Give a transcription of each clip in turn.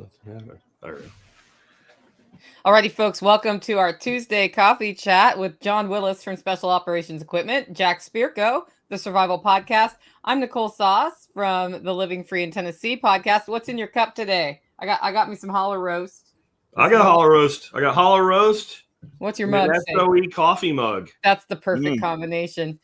Nothing happened. There we go. Alrighty, folks, welcome to our Tuesday coffee chat with John Willis from Special Operations Equipment, Jack Spirko, the Survival Podcast. I'm Nicole Sauce from the Living Free in Tennessee podcast. What's in your cup today? I got me some hollow roast. I got hollow roast. What's your mug? SOE coffee mug. That's the perfect combination.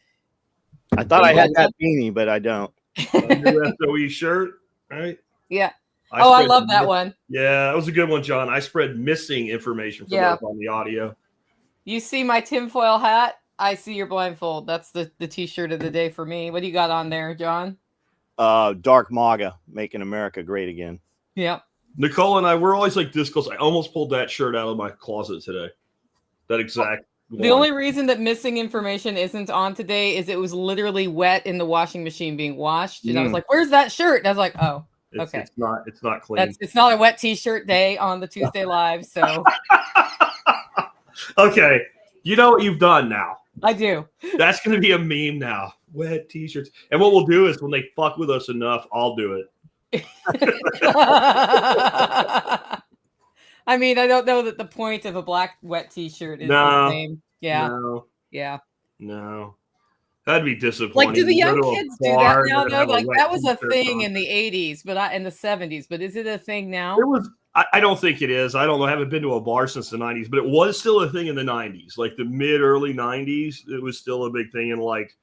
I thought I had that beanie, but I don't. A new SOE shirt, right? Yeah. I love that one. Yeah, that was a good one, John. I spread missing information for those on the audio. You see my tinfoil hat? I see your blindfold. That's the t-shirt of the day for me. What do you got on there, John? Dark MAGA, making America great again. Yep. Nicole and I, we're always like this close. I almost pulled that shirt out of my closet today. That exact one. The only reason that missing information isn't on today is it was literally wet in the washing machine being washed. And I was like, where's that shirt? And I was like, oh. Okay. It's not clean. It's not a wet t-shirt day on the Tuesday Live, so okay. You know what you've done now. I do. That's gonna be a meme now. Wet t-shirts. And what we'll do is when they fuck with us enough, I'll do it. I mean, I don't know that the point of a black wet t-shirt is the same. Yeah. No. Yeah. No. That'd be disappointing. Like, do the young kids do that now? Though, like that was a thing in the '80s, but in the '70s. But is it a thing now? It was. I don't think it is. I don't know. I haven't been to a bar since the '90s, but it was still a thing in the '90s, like the early '90s. It was still a big thing in like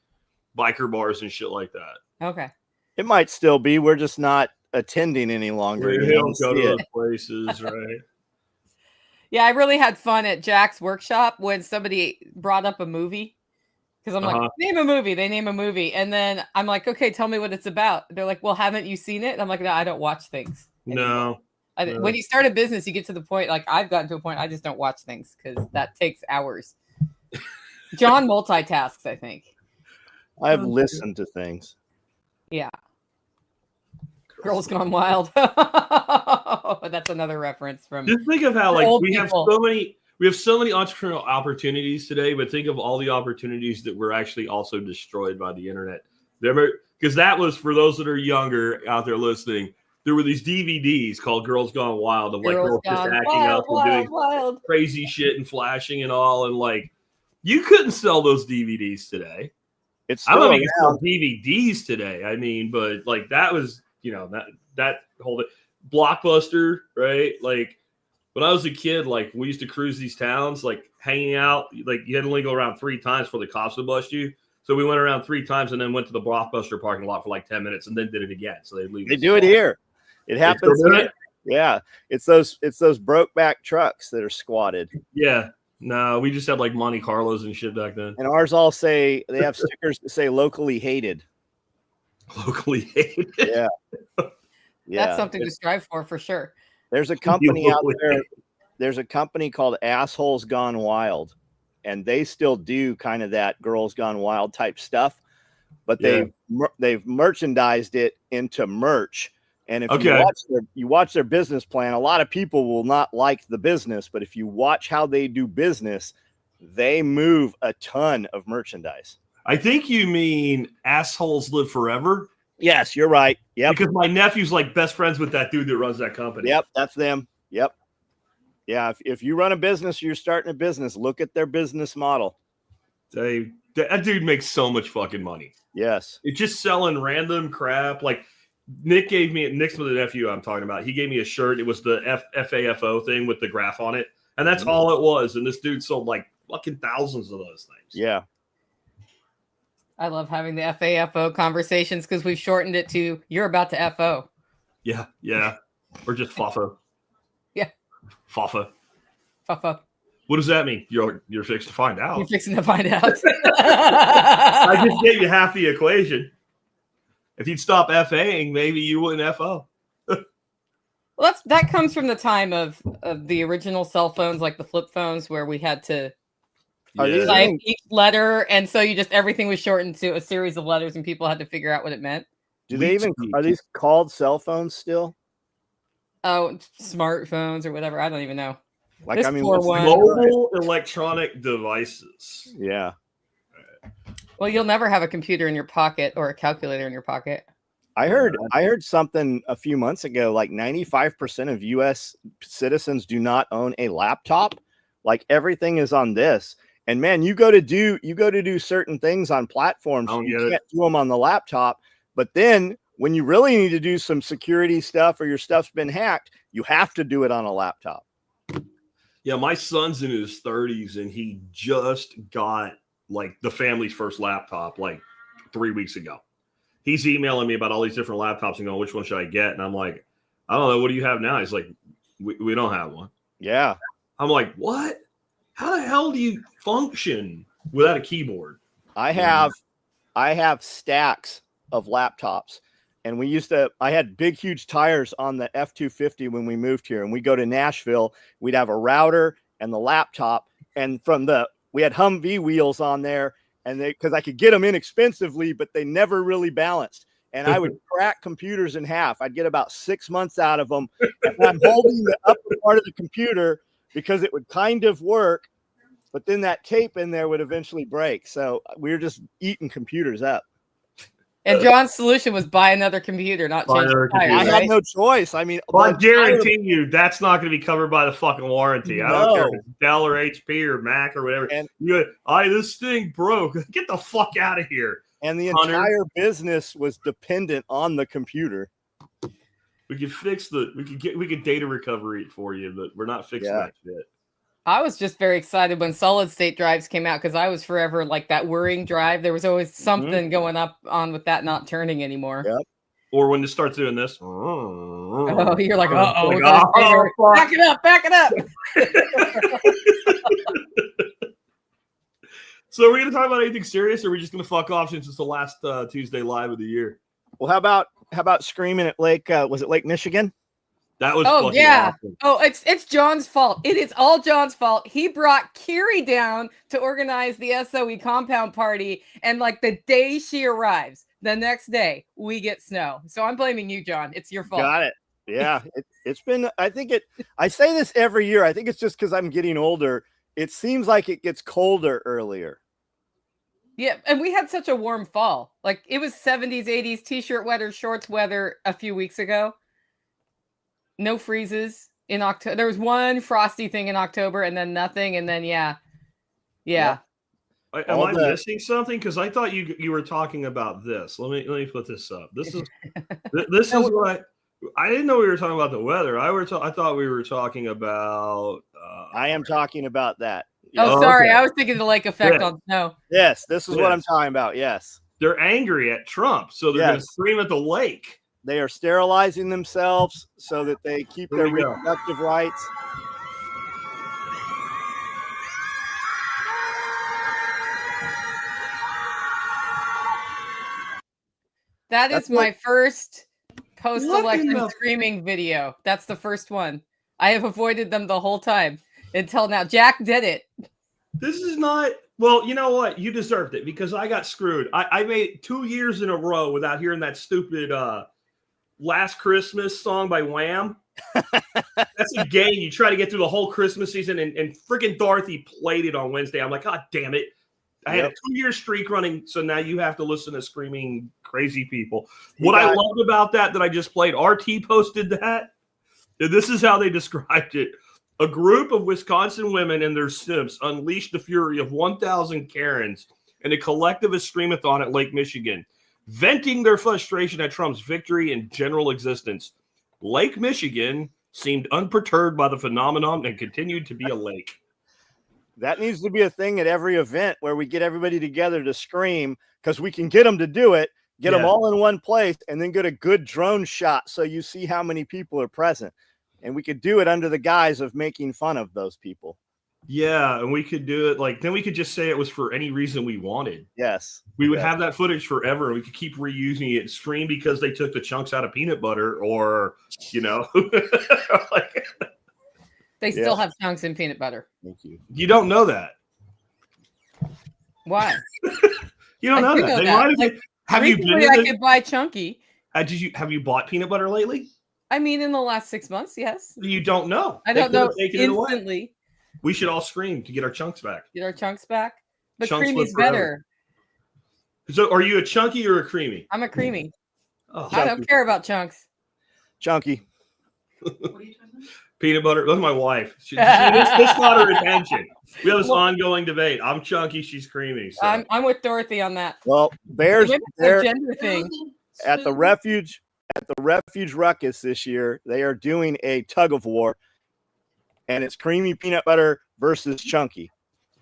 biker bars and shit like that. Okay. It might still be. We're just not attending any longer. We don't go to those places, right? Yeah, I really had fun at Jack's workshop when somebody brought up a movie. Because I'm like, name a movie. They name a movie. And then I'm like, okay, tell me what it's about. They're like, well, haven't you seen it? And I'm like, no, I don't watch things anymore. No. When you start a business, you get to the point, like I've gotten to a point, I just don't watch things because that takes hours. John multitasks, I think. I've listened to things. Yeah. Girls Gone Wild. That's another reference from. Just think of how like we have so many entrepreneurial opportunities today, but think of all the opportunities that were actually also destroyed by the internet. Because that was, for those that are younger out there listening, there were these DVDs called Girls Gone Wild of like girls just acting up and doing crazy shit and flashing and all. And like, you couldn't sell those DVDs today. I don't know if you can sell DVDs today. I mean, but like that was, that whole Blockbuster, right? Like, when I was a kid, like we used to cruise these towns, like hanging out, like you had to only go around 3 times for the cops would bust you. So we went around 3 times and then went to the Blockbuster parking lot for like 10 minutes and then did it again. So they'd leave. They do it here. It happens. Yeah. It's those broke back trucks that are squatted. Yeah. No, we just had like Monte Carlos and shit back then. And ours all say, they have stickers that say locally hated. Locally hated. Yeah. That's something to strive for sure. There's a company out there. There's a company called Assholes Gone Wild, and they still do kind of that Girls Gone Wild type stuff, but they've merchandised it into merch. And if you watch their business plan, a lot of people will not like the business, but if you watch how they do business, they move a ton of merchandise. I think you mean Assholes Live Forever. Yes, you're right. Yeah, because my nephew's like best friends with that dude that runs that company. Yep, that's them. Yep. Yeah, if you run a business, you're starting a business, look at their business model. That dude makes so much fucking money. Yes. It's just selling random crap. Like Nick's with the nephew I'm talking about. He gave me a shirt. It was the FAFO thing with the graph on it. And that's all it was. And this dude sold like fucking thousands of those things. Yeah. I love having the FAFO conversations because we've shortened it to "you're about to FO." Yeah, or just FAFO. Yeah, FAFO. FAFO. What does that mean? You're fixing to find out. You're fixing to find out. I just gave you half the equation. If you'd stop FAing, maybe you wouldn't FO. Well, that comes from the time of the original cell phones, like the flip phones, where we had to. Type each letter, and so everything was shortened to a series of letters, and people had to figure out what it meant. Are these called cell phones still? Oh, smartphones or whatever. I don't even know. Like, mobile electronic devices. Yeah. Well, you'll never have a computer in your pocket or a calculator in your pocket. I heard something a few months ago, like 95% of US citizens do not own a laptop. Like everything is on this. And man, you go to do certain things on platforms, you can't do them on the laptop. But then when you really need to do some security stuff or your stuff's been hacked, you have to do it on a laptop. Yeah, my son's in his 30s and he just got like the family's first laptop like 3 weeks ago. He's emailing me about all these different laptops and going, which one should I get? And I'm like, I don't know. What do you have now? He's like, we don't have one. Yeah. I'm like, what? How the hell do you function without a keyboard? I have stacks of laptops. And I had big, huge tires on the F-250 when we moved here. And we go to Nashville, we'd have a router and the laptop. And we had Humvee wheels on there. And because I could get them inexpensively, but they never really balanced. And I would crack computers in half. I'd get about 6 months out of them. And I'm holding the upper part of the computer because it would kind of work. But then that tape in there would eventually break. So we were just eating computers up. And John's solution was buy another computer, not change the tires. I had no choice. I mean, I guarantee you that's not going to be covered by the fucking warranty. I don't care if it's Dell or HP or Mac or whatever. And this thing broke. Get the fuck out of here. And the entire business was dependent on the computer. We could fix we could data recovery it for you, but we're not fixing that shit. I was just very excited when solid state drives came out because I was forever like that worrying drive. There was always something going on with that not turning anymore. Yep. Or when it starts doing this. Oh, you're like, back it up. So are we going to talk about anything serious, or are we just going to fuck off since it's the last Tuesday live of the year? Well, how about screaming at Lake? Was it Lake Michigan? That was awesome. Oh, it's John's fault. It is all John's fault. He brought Kiri down to organize the SOE compound party, and like the day she arrives, the next day we get snow. So I'm blaming you, John. It's your fault. Got it. Yeah, it's been. I say this every year. I think it's just because I'm getting older. It seems like it gets colder earlier. Yeah, and we had such a warm fall. Like it was 70s, 80s, t-shirt weather, shorts weather a few weeks ago. No freezes in October. There was one frosty thing in October and then nothing. And then, yeah. Am I missing something? Because I thought you were talking about this. Let me put this up. This is what I didn't know we were talking about the weather. I thought we were talking about. I am talking about that. Oh, sorry. Okay. I was thinking the lake effect on snow. Yes, this is what I'm talking about. Yes. They're angry at Trump, so they're going to scream at the lake. They are sterilizing themselves so that they keep their reproductive rights. That's my first post-election screaming video. That's the first one. I have avoided them the whole time until now. Jack did it. This is not... Well, you know what? You deserved it because I got screwed. I made 2 years in a row without hearing that stupid... Last Christmas song by Wham. That's a game. You try to get through the whole Christmas season, and freaking Dorothy played it on Wednesday. I'm like, God damn it. I had a 2-year streak running, so now you have to listen to screaming crazy people. What I loved about that I just played, RT posted that. This is how they described it. A group of Wisconsin women and their simps unleashed the fury of 1,000 Karens in a collectivist screamathon at Lake Michigan, venting their frustration at Trump's victory and general existence. Lake Michigan seemed unperturbed by the phenomenon and continued to be a lake. That needs to be a thing at every event where we get everybody together to scream, because we can get them to do it, get them all in one place, and then get a good drone shot so you see how many people are present. And we could do it under the guise of making fun of those people. Yeah, and we could do it then we could just say it was for any reason we wanted. Yes. We would have that footage forever, and we could keep reusing it, scream because they took the chunks out of peanut butter, or, they still have chunks in peanut butter. Thank you. You don't know that. Why? You don't know that. They might have have you been I could buy chunky. Have you bought peanut butter lately? I mean, in the last 6 months, yes. You don't know. I don't know instantly. We should all scream to get our chunks back. Get our chunks back? But Chunks creamy's better. So are you a chunky or a creamy? I'm a creamy. Oh, I don't care about chunks. Chunky. What are you talking about? peanut butter. That's my wife. This got her attention. We have this ongoing debate. I'm chunky. She's creamy. So. I'm with Dorothy on that. Well, Bears Maybe it's a gender thing. at the refuge ruckus this year, they are doing a tug of war, and it's creamy peanut butter versus chunky,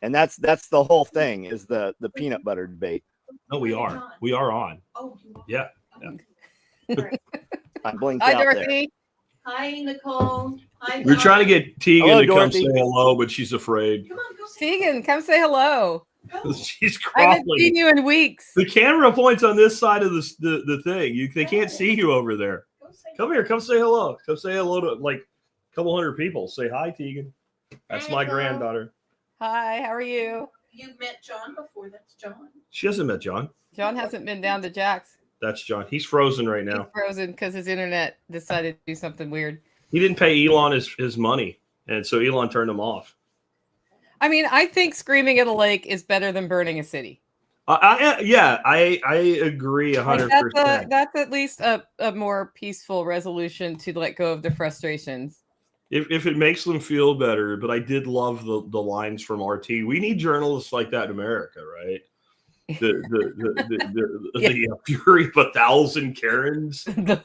and that's the whole thing is the peanut butter debate. No, we are on. Oh, Yeah. I blinked Hi, out there. Dorothy. hi, Nicole. Hi, We're trying to get Tegan Hello, to come Dorothy. say hello, but she's afraid. Come on, go say Tegan, come say hello. go. She's I haven't crawling. seen you in weeks. The camera points on this side of the thing. They can't see you over there. Go say Come here. Come say hello. Come say hello to like a couple hundred people. Say hi, Tegan. That's my Hello. granddaughter. Hi, how are you? You've met John before. That's John. She hasn't met John. John hasn't been down to Jack's. That's John. He's frozen right He's now. frozen because his internet decided to do something weird. He didn't pay Elon his money, and so Elon turned him off. I mean, I think screaming at a lake is better than burning a city. I agree 100%. That's at least a more peaceful resolution to let go of the frustrations. If it makes them feel better, but I did love the lines from RT. We need journalists like that in America, right? The fury of 1,000 Karens. The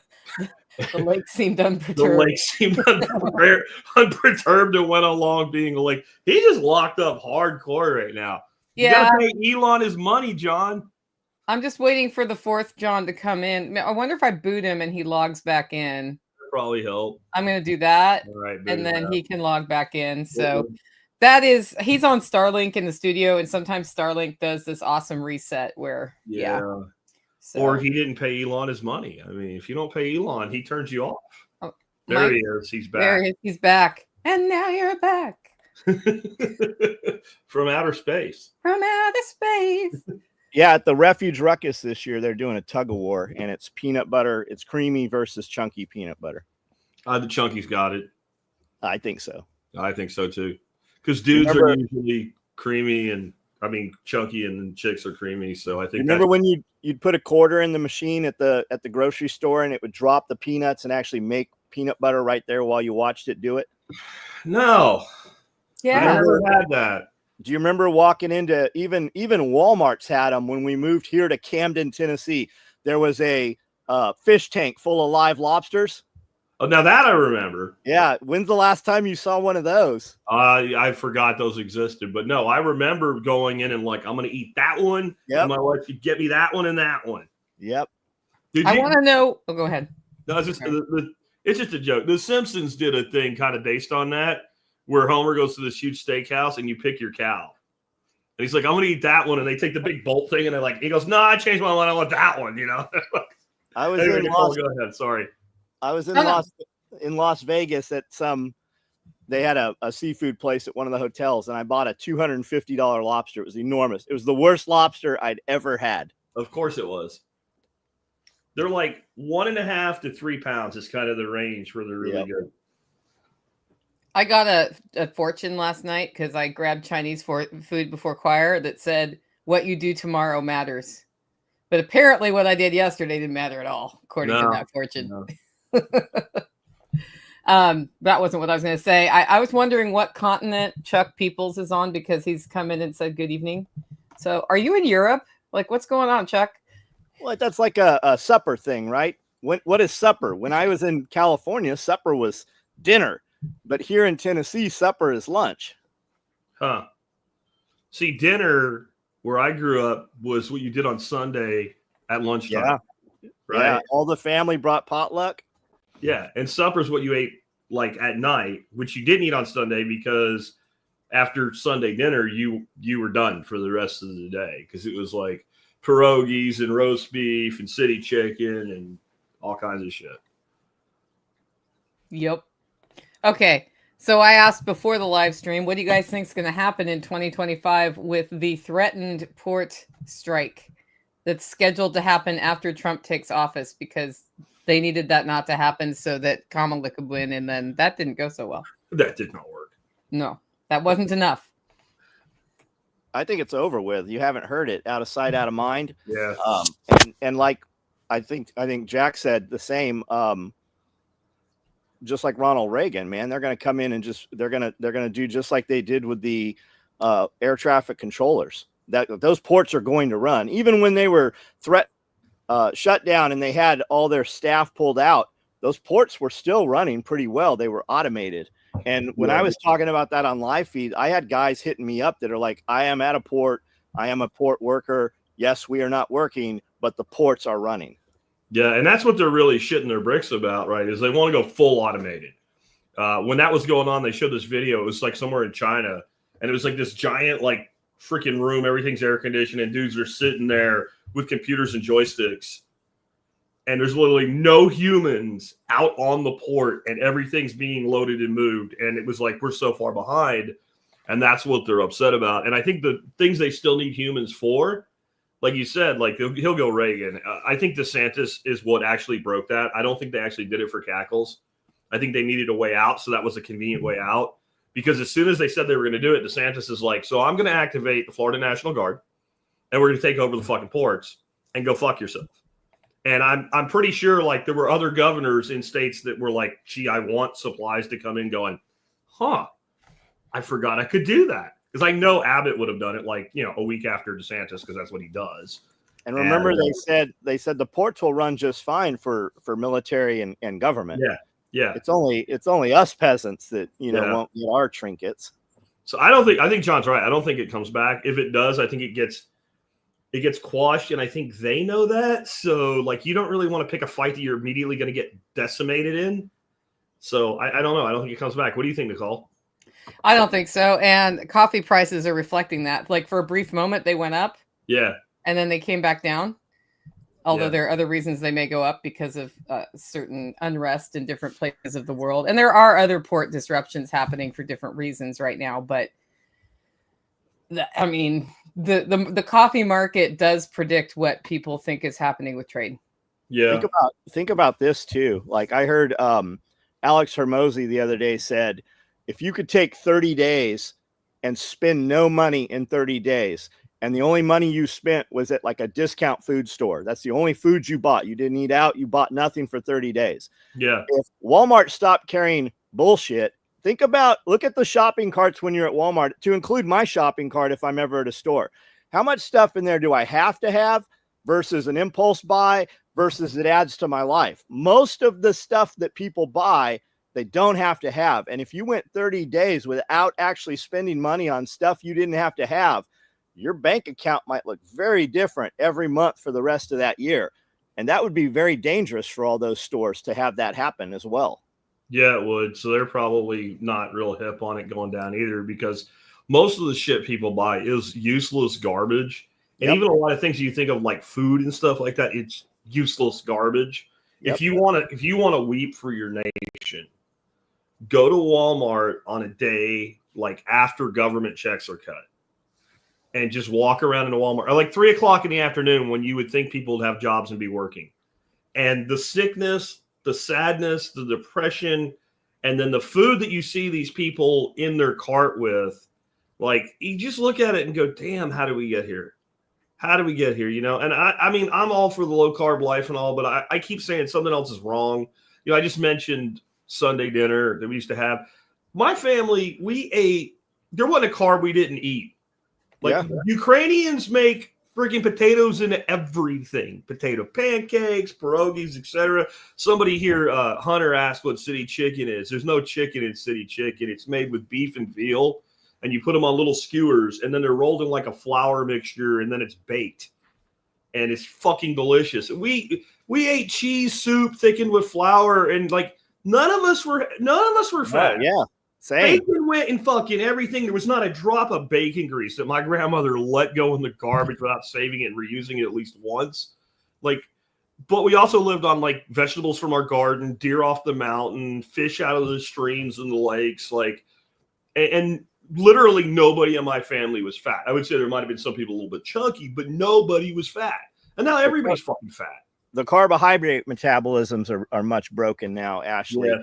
lake seemed unperturbed. The lake seemed unperturbed and went along being like he just locked up hardcore right now. You Yeah, gotta pay Elon his money, John. I'm just waiting for the fourth John to come in. I wonder if I boot him and he logs back in. Probably help. I'm going to do that, All right, and then he can log back in. So Mhm. he's on Starlink in the studio, and sometimes Starlink does this awesome reset where So, Or he didn't pay Elon his money. I mean, if you don't pay Elon, he turns you off. Oh, There Mike, he is. He's back. there he's back, and now you're back From outer space. from outer space. Yeah, at the refuge ruckus this year, they're doing a tug of war, and it's peanut butter. It's creamy versus chunky peanut butter. The Chunky's got it. I think so. I think so too. Because dudes are usually creamy and chunky, and then chicks are creamy. So I think. Remember when you'd put a quarter in the machine at the grocery store, and it would drop the peanuts and actually make peanut butter right there while you watched it do it? No. I Yeah, never had that. Do you remember walking into even Walmart's had them when we moved here to Camden, Tennessee? There was a fish tank full of live lobsters. Oh, now that I remember. Yeah. When's the last time you saw one of those? I forgot those existed, but no, I remember going in and like, I'm going to eat that one. Yep. And my wife could get me that one and that one. Yep. I want to know. Oh, go ahead. No, it's just it's just a joke. The Simpsons did a thing kind of based on that, where Homer goes to this huge steakhouse and you pick your cow. And he's like, I'm going to eat that one. And they take the big bolt thing and they're like, he goes, no, I changed my mind. I want that one, you know? I was Anyway, in Nicole, go ahead. Sorry. in Las Vegas at they had a seafood place at one of the hotels, and I bought a $250 lobster. It was enormous. It was the worst lobster I'd ever had. Of course it was. They're like 1.5 to 3 pounds is kind of the range where they're really good. I got a fortune last night because I grabbed Chinese food before choir that said, "What you do tomorrow matters." But apparently what I did yesterday didn't matter at all, according to that fortune. No. That wasn't what I was going to say. I was wondering what continent Chuck Peoples is on because he's come in and said good evening. So are you in Europe? Like, what's going on, Chuck? Well, that's like a supper thing, right? What is supper? When I was in California, supper was dinner. But here in Tennessee, supper is lunch. Huh. See, dinner where I grew up was what you did on Sunday at lunchtime. Yeah. Right. Yeah. All the family brought potluck. Yeah. And supper is what you ate like at night, which you didn't eat on Sunday because after Sunday dinner, you were done for the rest of the day because it was like pierogies and roast beef and city chicken and all kinds of shit. Yep. Okay. So I asked before the live stream, what do you guys think is going to happen in 2025 with the threatened port strike that's scheduled to happen after Trump takes office because they needed that not to happen so that Kamala could win. And then that didn't go so well. That did not work. No, that wasn't enough. I think it's over with. You haven't heard it. Out of sight, out of mind. Yeah. And like I think Jack said the same. Just like Ronald Reagan, man, they're going to come in and they're going to do just like they did with the air traffic controllers. That those ports are going to run, even when they were shut down and they had all their staff pulled out. Those ports were still running pretty well. They were automated. And when I was talking about that on live feed, I had guys hitting me up that are like, I am at a port. I am a port worker. Yes, we are not working, but the ports are running. Yeah, and that's what they're really shitting their bricks about, right? Is they want to go full automated. When that was going on, they showed this video. It was like somewhere in China, and it was like this giant, like freaking room. Everything's air conditioned, and dudes are sitting there with computers and joysticks. And there's literally no humans out on the port, and everything's being loaded and moved. And it was like, we're so far behind, and that's what they're upset about. And I think the things they still need humans for, like you said, like he'll go Reagan. I think DeSantis is what actually broke that. I don't think they actually did it for cackles. I think they needed a way out, so that was a convenient way out. Because as soon as they said they were going to do it, DeSantis is like, so I'm going to activate the Florida National Guard, and we're going to take over the fucking ports and go fuck yourself. And I'm pretty sure like there were other governors in states that were like, gee, I want supplies to come in going, I forgot I could do that. Because I know Abbott would have done it like, a week after DeSantis, because that's what he does. And remember, they said the ports will run just fine for military and government. Yeah. It's only us peasants that won't get our trinkets. So I think John's right. I don't think it comes back. If it does, I think it gets quashed, and I think they know that. So like you don't really want to pick a fight that you're immediately going to get decimated in. So I don't know. I don't think it comes back. What do you think, Nicole? I don't think so. And coffee prices are reflecting that. Like for a brief moment, they went up. Yeah. And then they came back down. Although there are other reasons they may go up because of certain unrest in different places of the world. And there are other port disruptions happening for different reasons right now. But the coffee market does predict what people think is happening with trade. Yeah. Think about this too. Like I heard Alex Hermosi the other day said, if you could take 30 days and spend no money in 30 days, and the only money you spent was at like a discount food store, that's the only food you bought. You didn't eat out. You bought nothing for 30 days. Yeah. If Walmart stopped carrying bullshit, look at the shopping carts when you're at Walmart, to include my shopping cart if I'm ever at a store. How much stuff in there do I have to have versus an impulse buy versus it adds to my life? Most of the stuff that people buy, they don't have to have. And if you went 30 days without actually spending money on stuff you didn't have to have, your bank account might look very different every month for the rest of that year. And that would be very dangerous for all those stores to have that happen as well. Yeah, it would. So they're probably not real hip on it going down either, because most of the shit people buy is useless garbage. And even a lot of things you think of like food and stuff like that, it's useless garbage. Yep. If you want to weep for your nation, go to Walmart on a day like after government checks are cut, and just walk around in a Walmart, or like 3:00 in the afternoon when you would think people would have jobs and be working. And the sickness, the sadness, the depression, and then the food that you see these people in their cart with, like you just look at it and go, damn, how do we get here? How do we get here? And I mean, I'm all for the low carb life and all, but I keep saying something else is wrong. I just mentioned Sunday dinner that we used to have. My family, we ate, there wasn't a carb we didn't eat. Like Ukrainians make freaking potatoes into everything. Potato pancakes, pierogies, etc. Somebody here, Hunter, asked what city chicken is. There's no chicken in city chicken. It's made with beef and veal, and you put them on little skewers, and then they're rolled in like a flour mixture, and then it's baked. And it's fucking delicious. We ate cheese soup thickened with flour, and like none of us were fat. Yeah. Same. Bacon went in fucking everything. There was not a drop of bacon grease that my grandmother let go in the garbage without saving it and reusing it at least once. Like, but we also lived on like vegetables from our garden, deer off the mountain, fish out of the streams and the lakes. Like, and literally nobody in my family was fat. I would say there might have been some people a little bit chunky, but nobody was fat. And now everybody's fucking fat. The carbohydrate metabolisms are much broken now, Ashley. Yeah.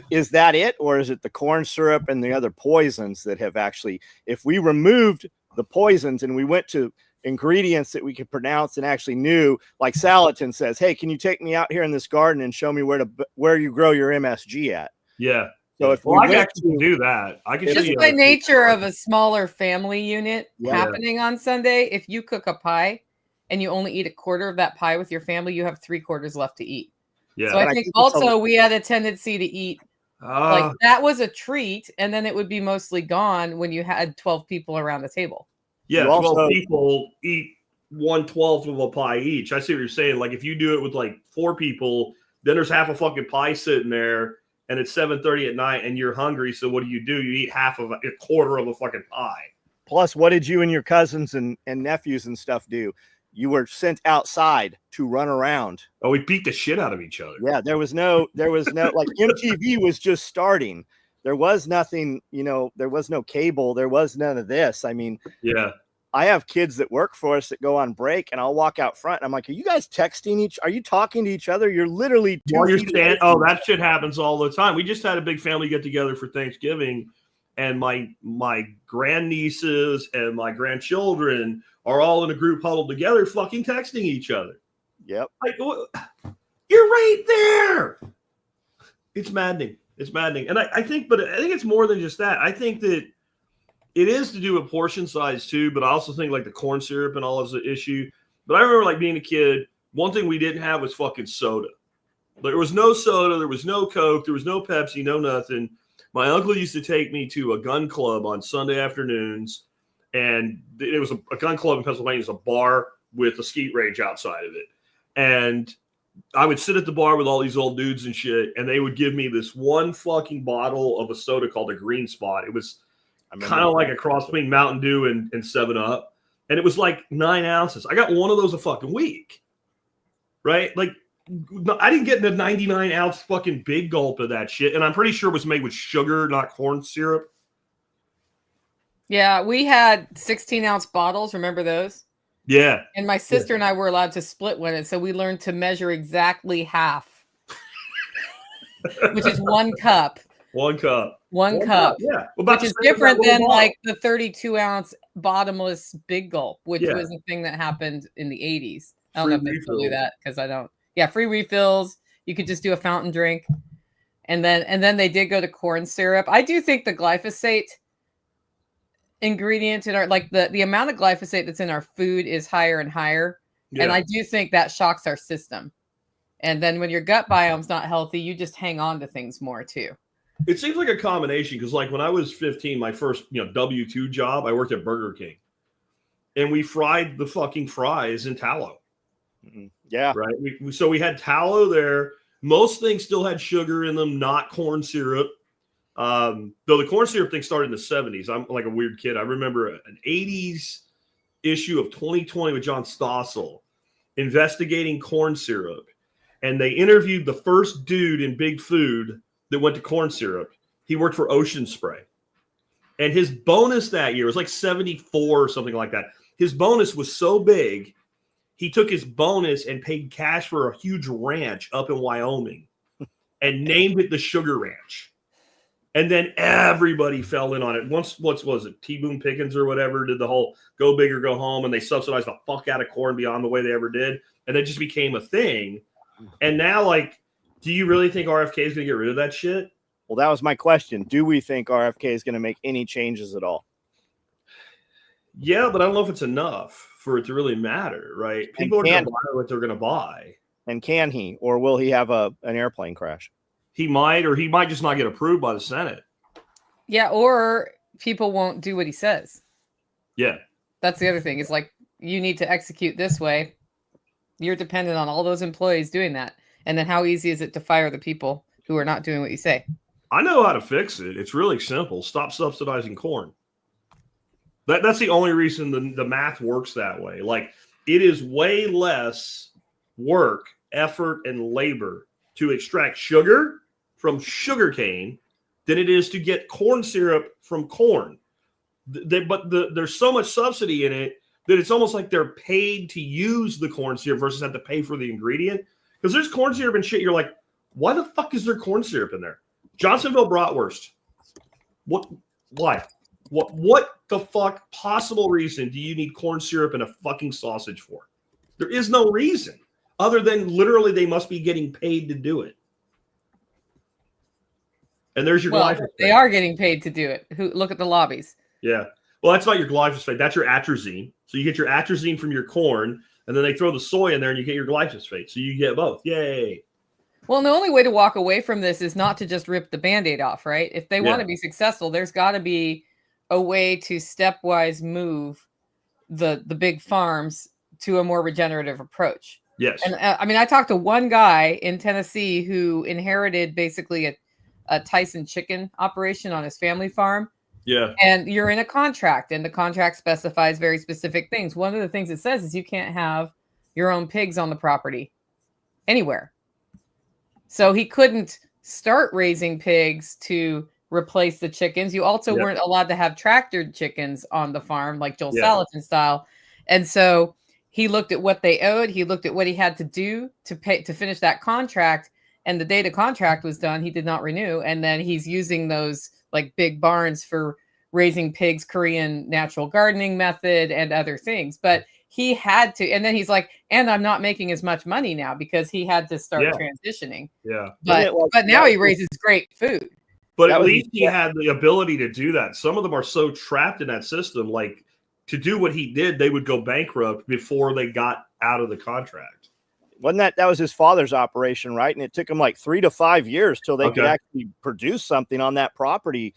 Is that it, or is it the corn syrup and the other poisons that have actually, if we removed the poisons and we went to ingredients that we could pronounce and actually knew. Like Salatin says, hey, can you take me out here in this garden and show me where you grow your MSG at? Yeah. So if I can actually do that. I can just by nature of a smaller family unit happening on Sunday, if you cook a pie and you only eat a quarter of that pie with your family, you have 3/4 left to eat. Yeah. So I think also we had a tendency to eat like that was a treat, and then it would be mostly gone when you had 12 people around the table. Yeah, 12 people eat 1/12 of a pie each. I see what you're saying. Like if you do it with like 4 people, then there's half a fucking pie sitting there, and it's 7:30 at night, and you're hungry. So what do? You eat half of a quarter of a fucking pie. Plus, what did you and your cousins and nephews and stuff do? You were sent outside to run around. Oh, we beat the shit out of each other. Yeah, there was no like MTV was just starting. There was nothing, there was no cable. There was none of this. I mean, yeah. I have kids that work for us that go on break, and I'll walk out front and I'm like, are you guys texting are you talking to each other? You're literally that shit happens all the time. We just had a big family get together for Thanksgiving, and my grandnieces and my grandchildren are all in a group huddled together fucking texting each other. Yep. Like, you're right there. It's maddening. It's maddening. And I think it's more than just that. I think that it is to do with portion size too, but I also think like the corn syrup and all is the issue. But I remember like being a kid, one thing we didn't have was fucking soda. There was no soda, there was no Coke, there was no Pepsi, no nothing. My uncle used to take me to a gun club on Sunday afternoons, and it was a gun club in Pennsylvania. It's a bar with a skeet range outside of it. And I would sit at the bar with all these old dudes and shit, and they would give me this one fucking bottle of a soda called a Green Spot. It was kind of like a cross between Mountain Dew and 7-Up. And it was like 9 ounces. I got one of those a fucking week. Right? Like, I didn't get the 99-ounce fucking big gulp of that shit. And I'm pretty sure it was made with sugar, not corn syrup. Yeah, we had 16-ounce bottles. Remember those? Yeah. And my sister and I were allowed to split one. And so we learned to measure exactly half, which is 1 cup. 1 cup. One cup. Yeah. Which is different than like the 32-ounce bottomless big gulp, which was a thing that happened in the 80s. I don't know if they still do that because I don't. Yeah, free refills. You could just do a fountain drink. And then they did go to corn syrup. I do think the glyphosate ingredient in our, like the amount of glyphosate that's in our food is higher and higher. Yeah. And I do think that shocks our system. And then when your gut biome's not healthy, you just hang on to things more too. It seems like a combination because like when I was 15, my first W-2 job, I worked at Burger King. And we fried the fucking fries in tallow. Yeah. Right. So we had tallow there. Most things still had sugar in them, not corn syrup. Though the corn syrup thing started in the 70s. I'm like a weird kid. I remember an 80s issue of 2020 with John Stossel investigating corn syrup. And they interviewed the first dude in Big Food that went to corn syrup. He worked for Ocean Spray. And his bonus that year was like 74 or something like that. His bonus was so big, he took his bonus and paid cash for a huge ranch up in Wyoming and named it the Sugar Ranch. And then everybody fell in on it. Once, what was it, T. Boone Pickens or whatever, did the whole go big or go home, and they subsidized the fuck out of corn beyond the way they ever did. And it just became a thing. And now, like, do you really think RFK is going to get rid of that shit? Well, that was my question. Do we think RFK is going to make any changes at all? Yeah, but I don't know if it's enough for it to really matter, right? People are going to buy what they're going to buy. And can he, or will he have an airplane crash? He might, or he might just not get approved by the Senate. Yeah, or people won't do what he says. Yeah. That's the other thing. It's like, you need to execute this way. You're dependent on all those employees doing that. And then how easy is it to fire the people who are not doing what you say? I know how to fix it. It's really simple. Stop subsidizing corn. That's the only reason the math works that way. Like, it is way less work, effort, and labor to extract sugar from sugarcane than it is to get corn syrup from corn. But there's so much subsidy in it that it's almost like they're paid to use the corn syrup versus have to pay for the ingredient. Because there's corn syrup and shit. You're like, why the fuck is there corn syrup in there? Johnsonville bratwurst. What? Why? What the fuck possible reason do you need corn syrup and a fucking sausage for? There is no reason other than literally they must be getting paid to do it. And there's your glyphosate. They are getting paid to do it. Look at the lobbies. Yeah. Well, that's not your glyphosate. That's your atrazine. So you get your atrazine from your corn, and then they throw the soy in there, and you get your glyphosate. So you get both. Yay. Well, and the only way to walk away from this is not to just rip the Band-Aid off, right? If they want to be successful, there's got to be a way to stepwise move the big farms to a more regenerative approach. Yes. And I talked to one guy in Tennessee who inherited basically a Tyson chicken operation on his family farm. Yeah. And you're in a contract, and the contract specifies very specific things. One of the things it says is you can't have your own pigs on the property anywhere. So he couldn't start raising pigs to replace the chickens. You also weren't allowed to have tractored chickens on the farm, like Joel Salatin style. And so he looked at what they owed. He looked at what he had to do to finish that contract. And the day the contract was done, he did not renew. And then he's using those like big barns for raising pigs, Korean natural gardening method, and other things. But he had to, and then he's like, and I'm not making as much money now because he had to start transitioning. Yeah. But now he raises great food. But at least he had the ability to do that. Some of them are so trapped in that system, like to do what he did, they would go bankrupt before they got out of the contract. Wasn't that was his father's operation, right? And it took him like 3 to 5 years till they could actually produce something on that property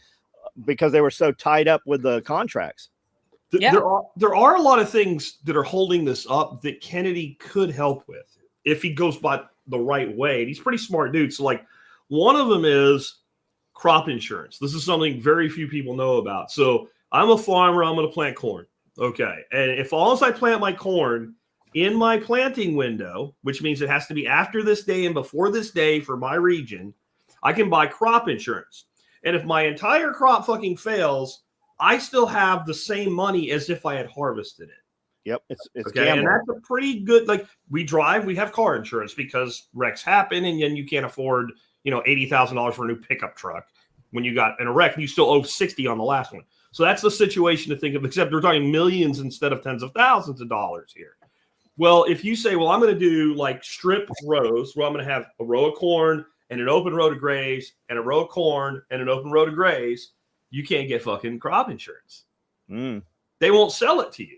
because they were so tied up with the contracts. There are a lot of things that are holding this up that Kennedy could help with if he goes by the right way. And he's a pretty smart dude. So like one of them is crop insurance. This is something very few people know about. So I'm a farmer. I'm going to plant corn. Okay. And if all I plant my corn in my planting window, which means it has to be after this day and before this day for my region, I can buy crop insurance. And if my entire crop fucking fails, I still have the same money as if I had harvested it. Yep. It's okay. And that's a pretty good, like we have car insurance because wrecks happen and then you can't afford, $80,000 for a new pickup truck when you got in a wreck and you still owe 60 on the last one. So that's the situation to think of, except we're talking millions instead of tens of thousands of dollars here. Well, if you say, well, I'm going to do like strip rows where I'm going to have a row of corn and an open row to graze and a row of corn and an open row to graze, you can't get fucking crop insurance. They won't sell it to you.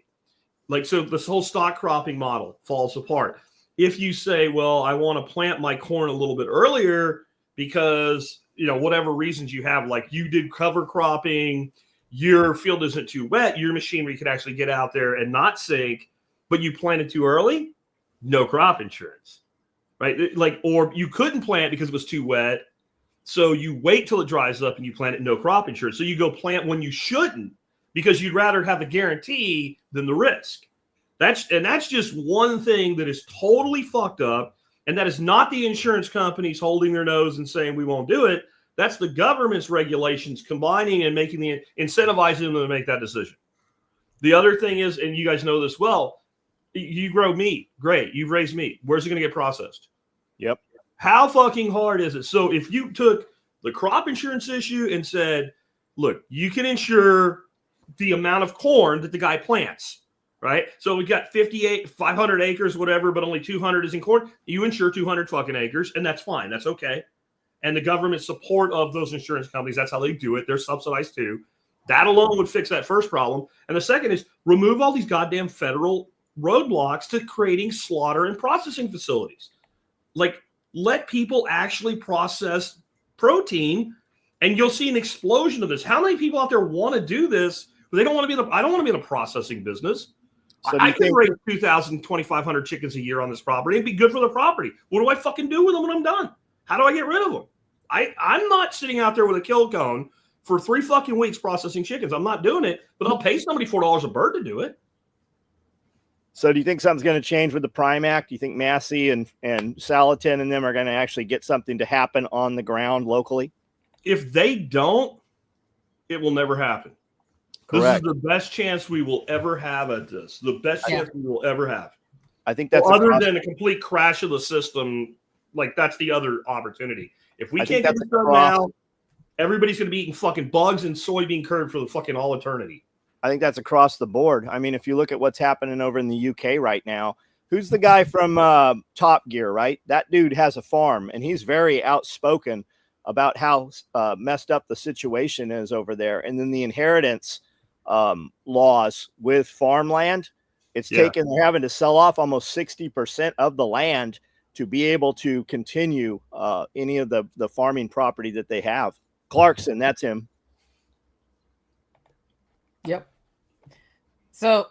Like, so this whole stock cropping model falls apart. If you say, well, I want to plant my corn a little bit earlier because, whatever reasons you have, like you did cover cropping, your field isn't too wet, your machinery could actually get out there and not sink, but you planted too early, no crop insurance, right? Like, or you couldn't plant because it was too wet. So you wait till it dries up and you plant it, no crop insurance. So you go plant when you shouldn't because you'd rather have the guarantee than the risk. That's just one thing that is totally fucked up. And that is not the insurance companies holding their nose and saying we won't do it. That's the government's regulations combining and incentivizing them to make that decision. The other thing is, and you guys know this well, you grow meat. Great. You've raised meat. Where's it going to get processed? Yep. How fucking hard is it? So if you took the crop insurance issue and said, look, you can insure the amount of corn that the guy plants, right? So we've got 500 acres, whatever, but only 200 is in corn. You insure 200 fucking acres, and that's fine. That's okay. And the government support of those insurance companies, that's how they do it. They're subsidized too. That alone would fix that first problem. And the second is remove all these goddamn federal roadblocks to creating slaughter and processing facilities. Like, let people actually process protein, and you'll see an explosion of this. How many people out there want to do this? They don't want to be I don't want to be in a processing business. So I can raise 2,000, 2,500 chickens a year on this property. It'd be good for the property. What do I fucking do with them when I'm done? How do I get rid of them? I'm not sitting out there with a kill cone for 3 fucking weeks processing chickens. I'm not doing it, but I'll pay somebody $4 a bird to do it. So do you think something's going to change with the Prime Act? Do you think Massey and Salatin and them are going to actually get something to happen on the ground locally? If they don't, it will never happen. Correct. This is the best chance we will ever have at this. The best chance we will ever have. I think that's other than a complete crash of the system. Like, that's the other opportunity. If we can't get this done now, everybody's going to be eating fucking bugs and soybean curd for the fucking all eternity. I think that's across the board. I mean, if you look at what's happening over in the UK right now, who's the guy from Top Gear, right? That dude has a farm, and he's very outspoken about how messed up the situation is over there. And then the inheritance laws with farmland, they're having to sell off almost 60% of the land to be able to continue any of the farming property that they have. Clarkson, that's him. Yep. So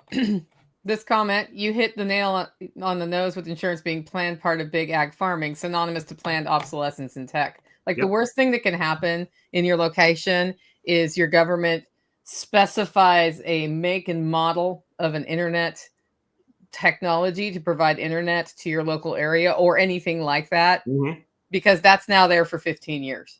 this comment, you hit the nail on the nose with insurance being planned part of big ag farming, synonymous to planned obsolescence in tech. Like the worst thing that can happen in your location is your government specifies a make and model of an internet technology to provide internet to your local area or anything like that, because that's now there for 15 years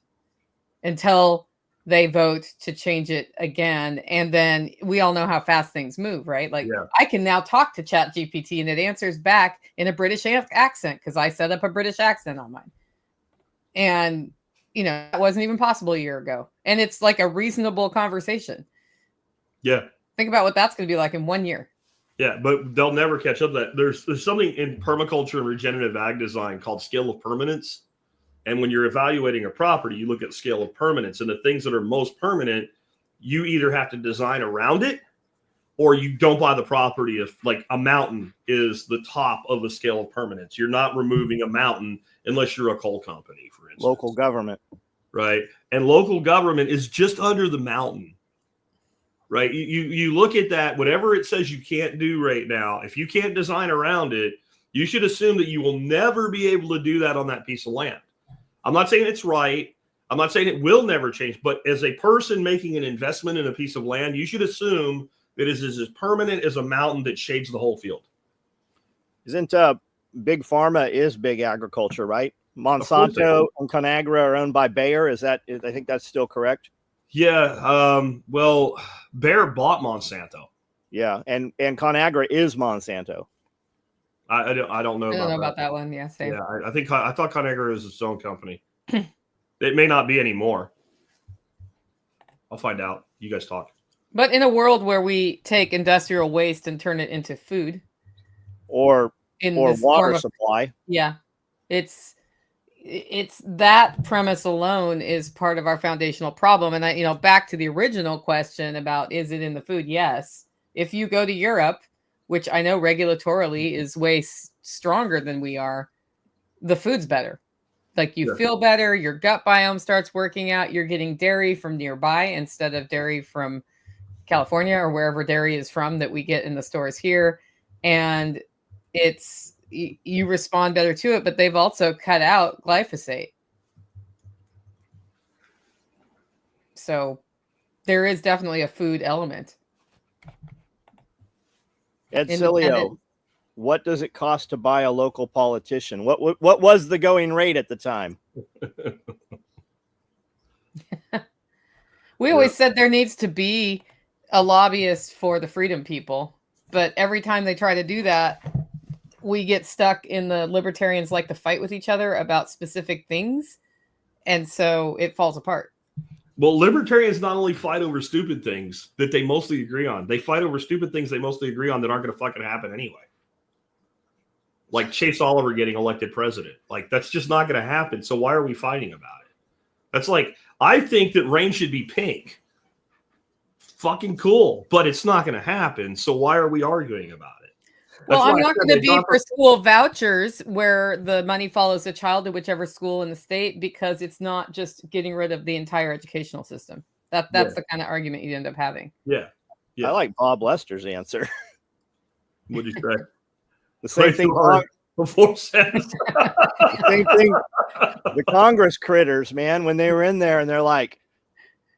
until they vote to change it again. And then we all know how fast things move, right? Like I can now talk to ChatGPT and it answers back in a British accent because I set up a British accent on mine. And, you know, that wasn't even possible a year ago. And it's like a reasonable conversation. Yeah. Think about what that's going to be like in 1 year. Yeah, but they'll never catch up to that. There's something in permaculture and regenerative ag design called scale of permanence. And when you're evaluating a property, you look at scale of permanence, and the things that are most permanent, you either have to design around it or you don't buy the property. If like a mountain is the top of the scale of permanence, you're not removing a mountain unless you're a coal company, for instance. Local government. Right. And local government is just under the mountain. Right. You look at that, whatever it says you can't do right now, if you can't design around it, you should assume that you will never be able to do that on that piece of land. I'm not saying it's right. I'm not saying it will never change, but as a person making an investment in a piece of land, you should assume that it is as permanent as a mountain that shades the whole field. Isn't big pharma is big agriculture, right? Monsanto and Conagra are owned by Bayer. I think that's still correct. Yeah. Well, Bayer bought Monsanto. Yeah. And Conagra is Monsanto. I don't know about that one. Yeah, same. Yeah, I thought Conagra is its own company. It may not be anymore. I'll find out. You guys talk. But in a world where we take industrial waste and turn it into food, or water supply, it's that premise alone is part of our foundational problem. And back to the original question about is it in the food? Yes. If you go to Europe, which I know regulatorily is way stronger than we are, the food's better. Like you feel better, your gut biome starts working out, you're getting dairy from nearby instead of dairy from California or wherever dairy is from that we get in the stores here. And you respond better to it, but they've also cut out glyphosate. So there is definitely a food element. Ed Cilio, what does it cost to buy a local politician? What was the going rate at the time? We always said there needs to be a lobbyist for the freedom people, but every time they try to do that, we get stuck in the libertarians like to fight with each other about specific things, and so it falls apart. Well, libertarians not only fight over stupid things that they mostly agree on, they fight over stupid things they mostly agree on that aren't going to fucking happen anyway. Like Chase Oliver getting elected president. Like, that's just not going to happen. So why are we fighting about it? That's like, I think that rain should be pink. Fucking cool. But it's not going to happen. So why are we arguing about it? Well, I'm not going to be for school vouchers where the money follows the child to whichever school in the state, because it's not just getting rid of the entire educational system. That's the kind of argument you end up having. Yeah. I like Bob Lester's answer. What did you say? The same thing. Before sentence. The same thing. The Congress critters, man, when they were in there and they're like,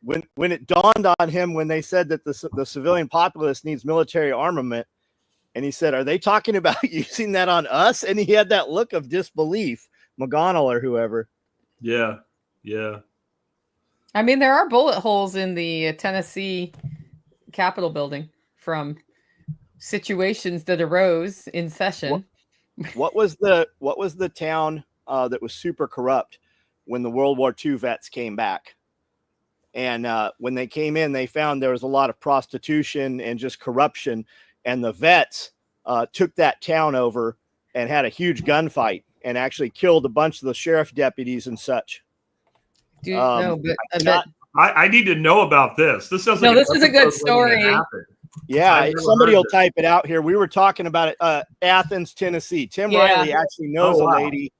when it dawned on him when they said that the civilian populace needs military armament, and he said, "Are they talking about using that on us?" And he had that look of disbelief, McGonnell or whoever. Yeah. I mean, there are bullet holes in the Tennessee Capitol building from situations that arose in session. What was the town that was super corrupt when the World War II vets came back? And when they came in, they found there was a lot of prostitution and just corruption. And the vets took that town over and had a huge gunfight and actually killed a bunch of the sheriff deputies and such. Do no, but I need to know about this. This sounds like this is a good story. Yeah, somebody will type it out here. We were talking about it. Athens, Tennessee. Tim Riley actually knows a lady.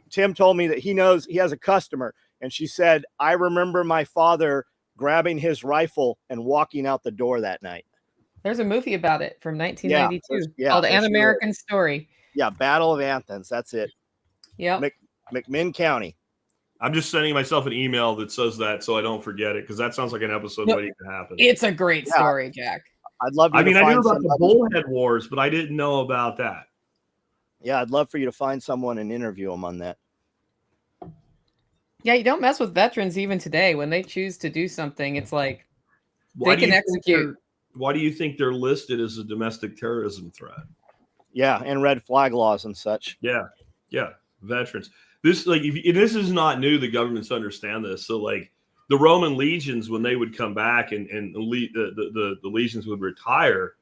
Tim told me that he knows he has a customer, and she said, "I remember my father grabbing his rifle and walking out the door that night." There's a movie about it from 1992 called An American Story. Yeah, Battle of Athens. That's it. Yeah, McMinn County. I'm just sending myself an email that says that so I don't forget it, because that sounds like an episode waiting to happen. It's a great story, Jack. I'd love. I knew about the Bullhead Wars, but I didn't know about that. Yeah, I'd love for you to find someone and interview them on that. Yeah, you don't mess with veterans even today. When they choose to do something, it's like they can execute. Why do you think they're listed as a domestic terrorism threat? Yeah, and red flag laws and such. Yeah, veterans. This this is not new. The governments understand this. So like the Roman legions, when they would come back and the legions would retire,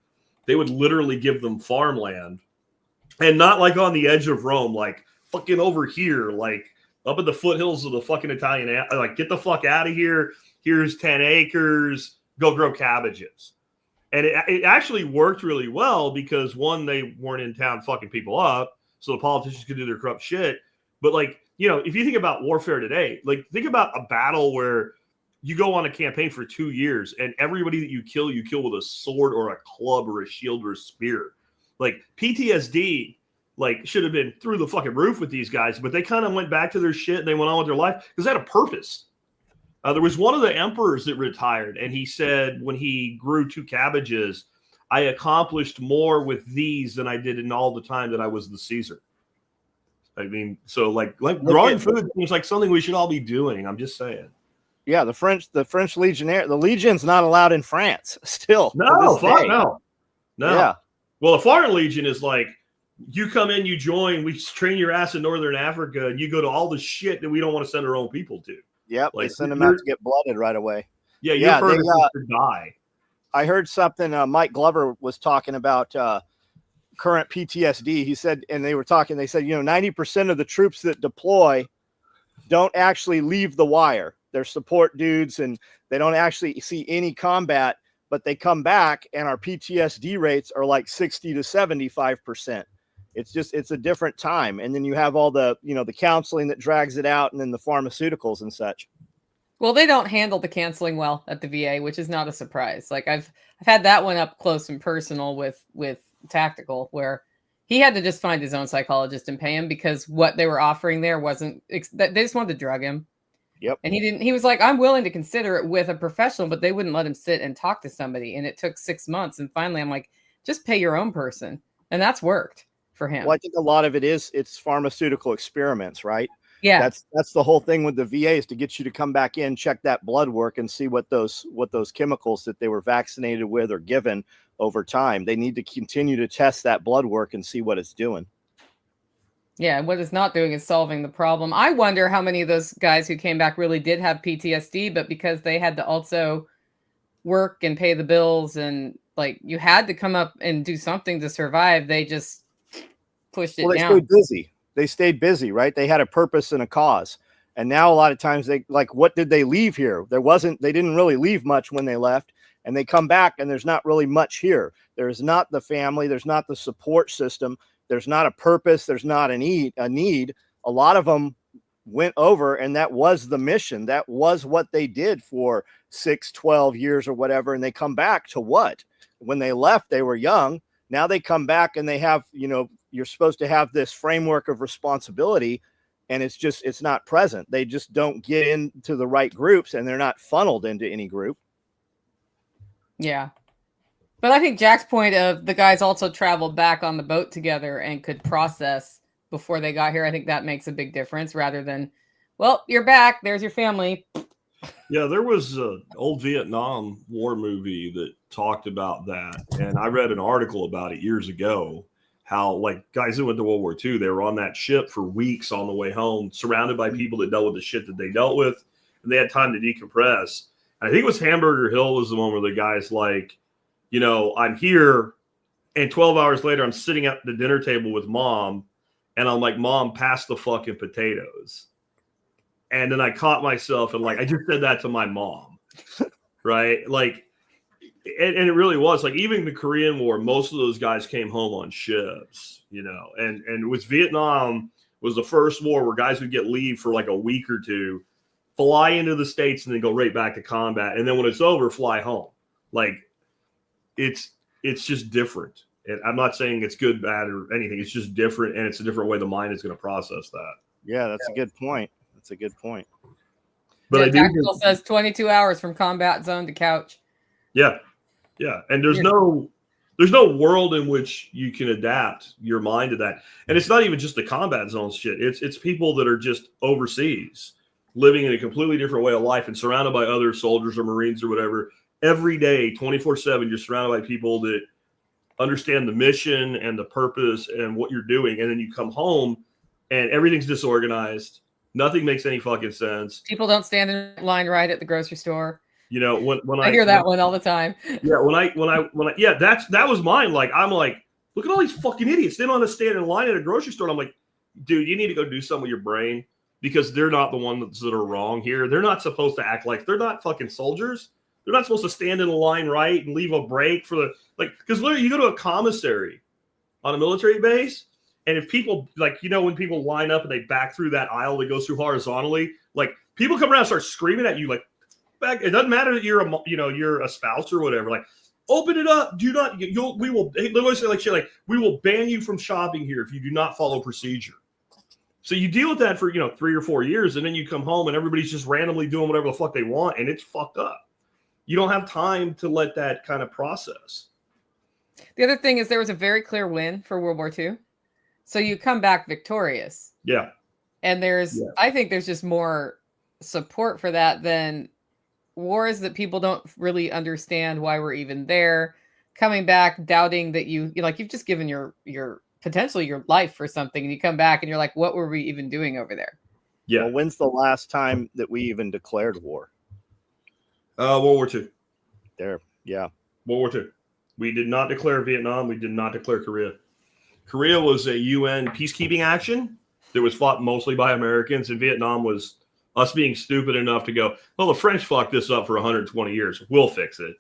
they would literally give them farmland, and not like on the edge of Rome, like fucking over here, like up at the foothills of the fucking Italian. Like, get the fuck out of here. Here's 10 acres. Go grow cabbages. And it actually worked really well because, one, they weren't in town fucking people up, so the politicians could do their corrupt shit. But, like, you know, if you think about warfare today, like, think about a battle where you go on a campaign for 2 years and everybody that you kill with a sword or a club or a shield or a spear. Like, PTSD, like, should have been through the fucking roof with these guys, but they kind of went back to their shit and they went on with their life because they had a purpose. There was one of the emperors that retired, and he said when he grew 2 cabbages, I accomplished more with these than I did in all the time that I was the Caesar. I mean, so like growing food seems like something we should all be doing. I'm just saying. Yeah, the French Legionnaire, the Legion's not allowed in France still. No. Yeah. Well, a Foreign Legion is like, you come in, you join, we train your ass in Northern Africa, and you go to all the shit that we don't want to send our own people to. Yep, like, they send them out to get blooded right away. Yeah, your purpose is to die. I heard something Mike Glover was talking about current PTSD. He said, and they said, 90% of the troops that deploy don't actually leave the wire. They're support dudes, and they don't actually see any combat, but they come back, and our PTSD rates are like 60 to 75%. It's a different time. And then you have all the, the counseling that drags it out, and then the pharmaceuticals and such. Well, they don't handle the counseling well at the VA, which is not a surprise. Like I've had that one up close and personal with Tactical, where he had to just find his own psychologist and pay him because what they were offering there wasn't, they just wanted to drug him. Yep. And he was like, I'm willing to consider it with a professional, but they wouldn't let him sit and talk to somebody. And it took 6 months. And finally I'm like, just pay your own person. And that's worked for him. Well, I think a lot of it's pharmaceutical experiments, right? Yeah. That's the whole thing with the VA, is to get you to come back in, check that blood work, and see what those chemicals that they were vaccinated with or given over time. They need to continue to test that blood work and see what it's doing. Yeah, and what it's not doing is solving the problem. I wonder how many of those guys who came back really did have PTSD, but because they had to also work and pay the bills, and like you had to come up and do something to survive, they just pushed it down. They stayed busy, right? They had a purpose and a cause. And now a lot of times what did they leave here? They didn't really leave much when they left, and they come back and there's not really much here. There's not the family. There's not the support system. There's not a purpose. There's not a need. A lot of them went over, and that was the mission. That was what they did for 6, 12 years or whatever. And they come back to what? When they left, they were young. Now they come back and they have, you're supposed to have this framework of responsibility, and it's not present. They just don't get into the right groups, and they're not funneled into any group. Yeah. But I think Jack's point of the guys also traveled back on the boat together and could process before they got here. I think that makes a big difference rather than, well, you're back. There's your family. Yeah, there was an old Vietnam War movie that talked about that. And I read an article about it years ago, how like guys who went to World War II, they were on that ship for weeks on the way home, surrounded by people that dealt with the shit that they dealt with. and they had time to decompress. And I think it was Hamburger Hill was the one where the guy's like, I'm here, and 12 hours later, I'm sitting at the dinner table with mom, and I'm like, Mom, pass the fucking potatoes. And then I caught myself and I just said that to my mom, right? And it really was even the Korean War, most of those guys came home on ships, and it was Vietnam was the first war where guys would get leave for a week or two, fly into the States and then go right back to combat. And then when it's over, fly home. It's just different. And I'm not saying it's good, bad, or anything. It's just different. And it's a different way the mind is going to process that. Yeah, that's a good point. That's a good point. But Jack still says 22 hours from combat zone to couch. Yeah. Yeah. And there's no world in which you can adapt your mind to that. And it's not even just the combat zone shit. It's people that are just overseas living in a completely different way of life and surrounded by other soldiers or Marines or whatever. Every day, 24/7, you're surrounded by people that understand the mission and the purpose and what you're doing. And then you come home and everything's disorganized. Nothing makes any fucking sense. People don't stand in line right at the grocery store. When I hear that one all the time. Yeah, that was mine. I'm like, look at all these fucking idiots. They don't want to stand in line at a grocery store. And I'm like, dude, you need to go do something with your brain because they're not the ones that are wrong here. They're not supposed to act like they're not fucking soldiers. They're not supposed to stand in a line right and leave a break for because literally you go to a commissary on a military base. And if people when people line up and they back through that aisle that goes through horizontally, people come around and start screaming at you back. It doesn't matter that you're a spouse or whatever. Open it up. Do not. We will literally say we will ban you from shopping here if you do not follow procedure. So you deal with that for 3 or 4 years, and then you come home and everybody's just randomly doing whatever the fuck they want, and it's fucked up. You don't have time to let that kind of process. The other thing is there was a very clear win for World War II. So you come back victorious. Yeah. And I think there's just more support for that than wars that people don't really understand why we're even there. Coming back, doubting that you've just given your potentially your life for something, and you come back and you're like, what were we even doing over there? Yeah. Well, when's the last time that we even declared war? World War II. Yeah. World War II. We did not declare Vietnam. We did not declare Korea. Korea was a UN peacekeeping action that was fought mostly by Americans, and Vietnam was us being stupid enough to go, well, the French fucked this up for 120 years. We'll fix it.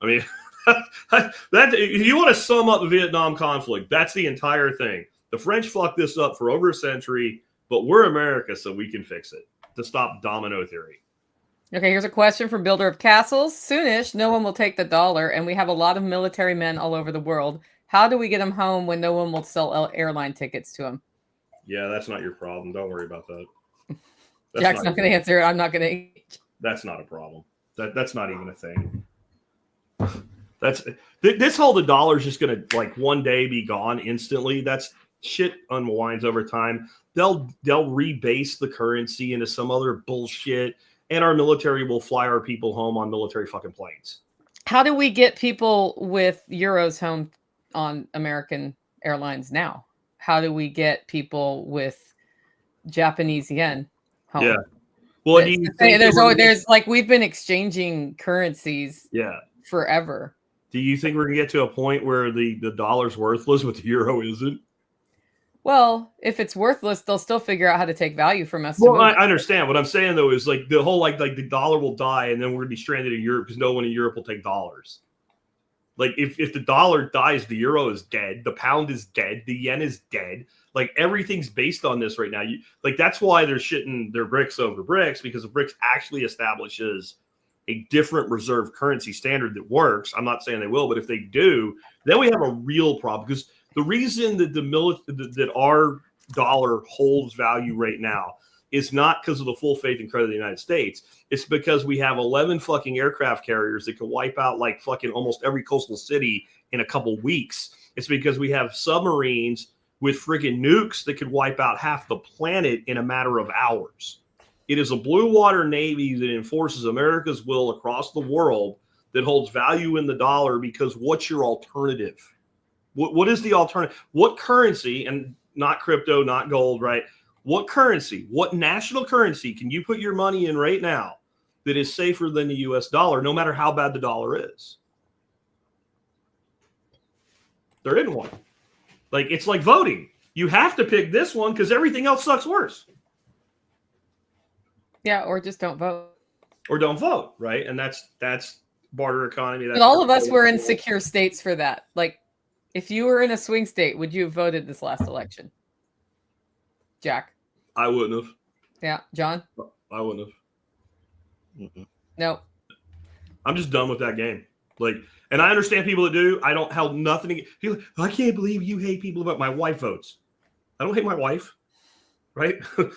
I mean, that if you want to sum up the Vietnam conflict, that's the entire thing. The French fucked this up for over a century, but we're America, so we can fix it to stop domino theory. Okay, here's a question from Builder of Castles. Soonish, no one will take the dollar, and we have a lot of military men all over the world. How do we get them home when no one will sell airline tickets to them? Yeah, that's not your problem. Don't worry about that. Jack's not going to answer. I'm not going to. That's not a problem. That's not even a thing. This whole the dollar's just going to one day be gone instantly. That's shit unwinds over time. They'll rebase the currency into some other bullshit, and our military will fly our people home on military fucking planes. How do we get people with euros home on American Airlines now? How do we get people with Japanese yen home? Yeah. Well, there's we've been exchanging currencies forever. Do you think we're gonna get to a point where the dollar's worthless but the euro isn't? Well, if it's worthless, they'll still figure out how to take value from us. Well, I understand. What I'm saying though is the whole the dollar will die and then we're gonna be stranded in Europe because no one in Europe will take dollars. If the dollar dies, the euro is dead, the pound is dead, the yen is dead. Everything's based on this right now. That's why they're shitting their BRICS over BRICS, because the BRICS actually establishes a different reserve currency standard that works. I'm not saying they will, but if they do, then we have a real problem. Because the reason that that our dollar holds value right now is not because of the full faith and credit of the United States. It's because we have 11 fucking aircraft carriers that can wipe out fucking almost every coastal city in a couple weeks. It's because we have submarines with friggin' nukes that could wipe out half the planet in a matter of hours. It is a blue water navy that enforces America's will across the world that holds value in the dollar, because what's your alternative? What is the alternative? What currency, and not crypto, not gold, right? What currency, what national currency can you put your money in right now that is safer than the US dollar, no matter how bad the dollar is? There isn't one. Like, it's like voting. You have to pick this one because everything else sucks worse. Yeah, or just don't vote. Or don't vote, right? And that's barter economy. But all of us were in secure states for that. Like, if you were in a swing state, would you have voted this last election? Jack? I wouldn't have. Yeah. John? I wouldn't have. No. I'm just done with that game. Like, and I understand people that do. I don't have nothing. I can't believe you hate people about my wife votes. I don't hate my wife, right?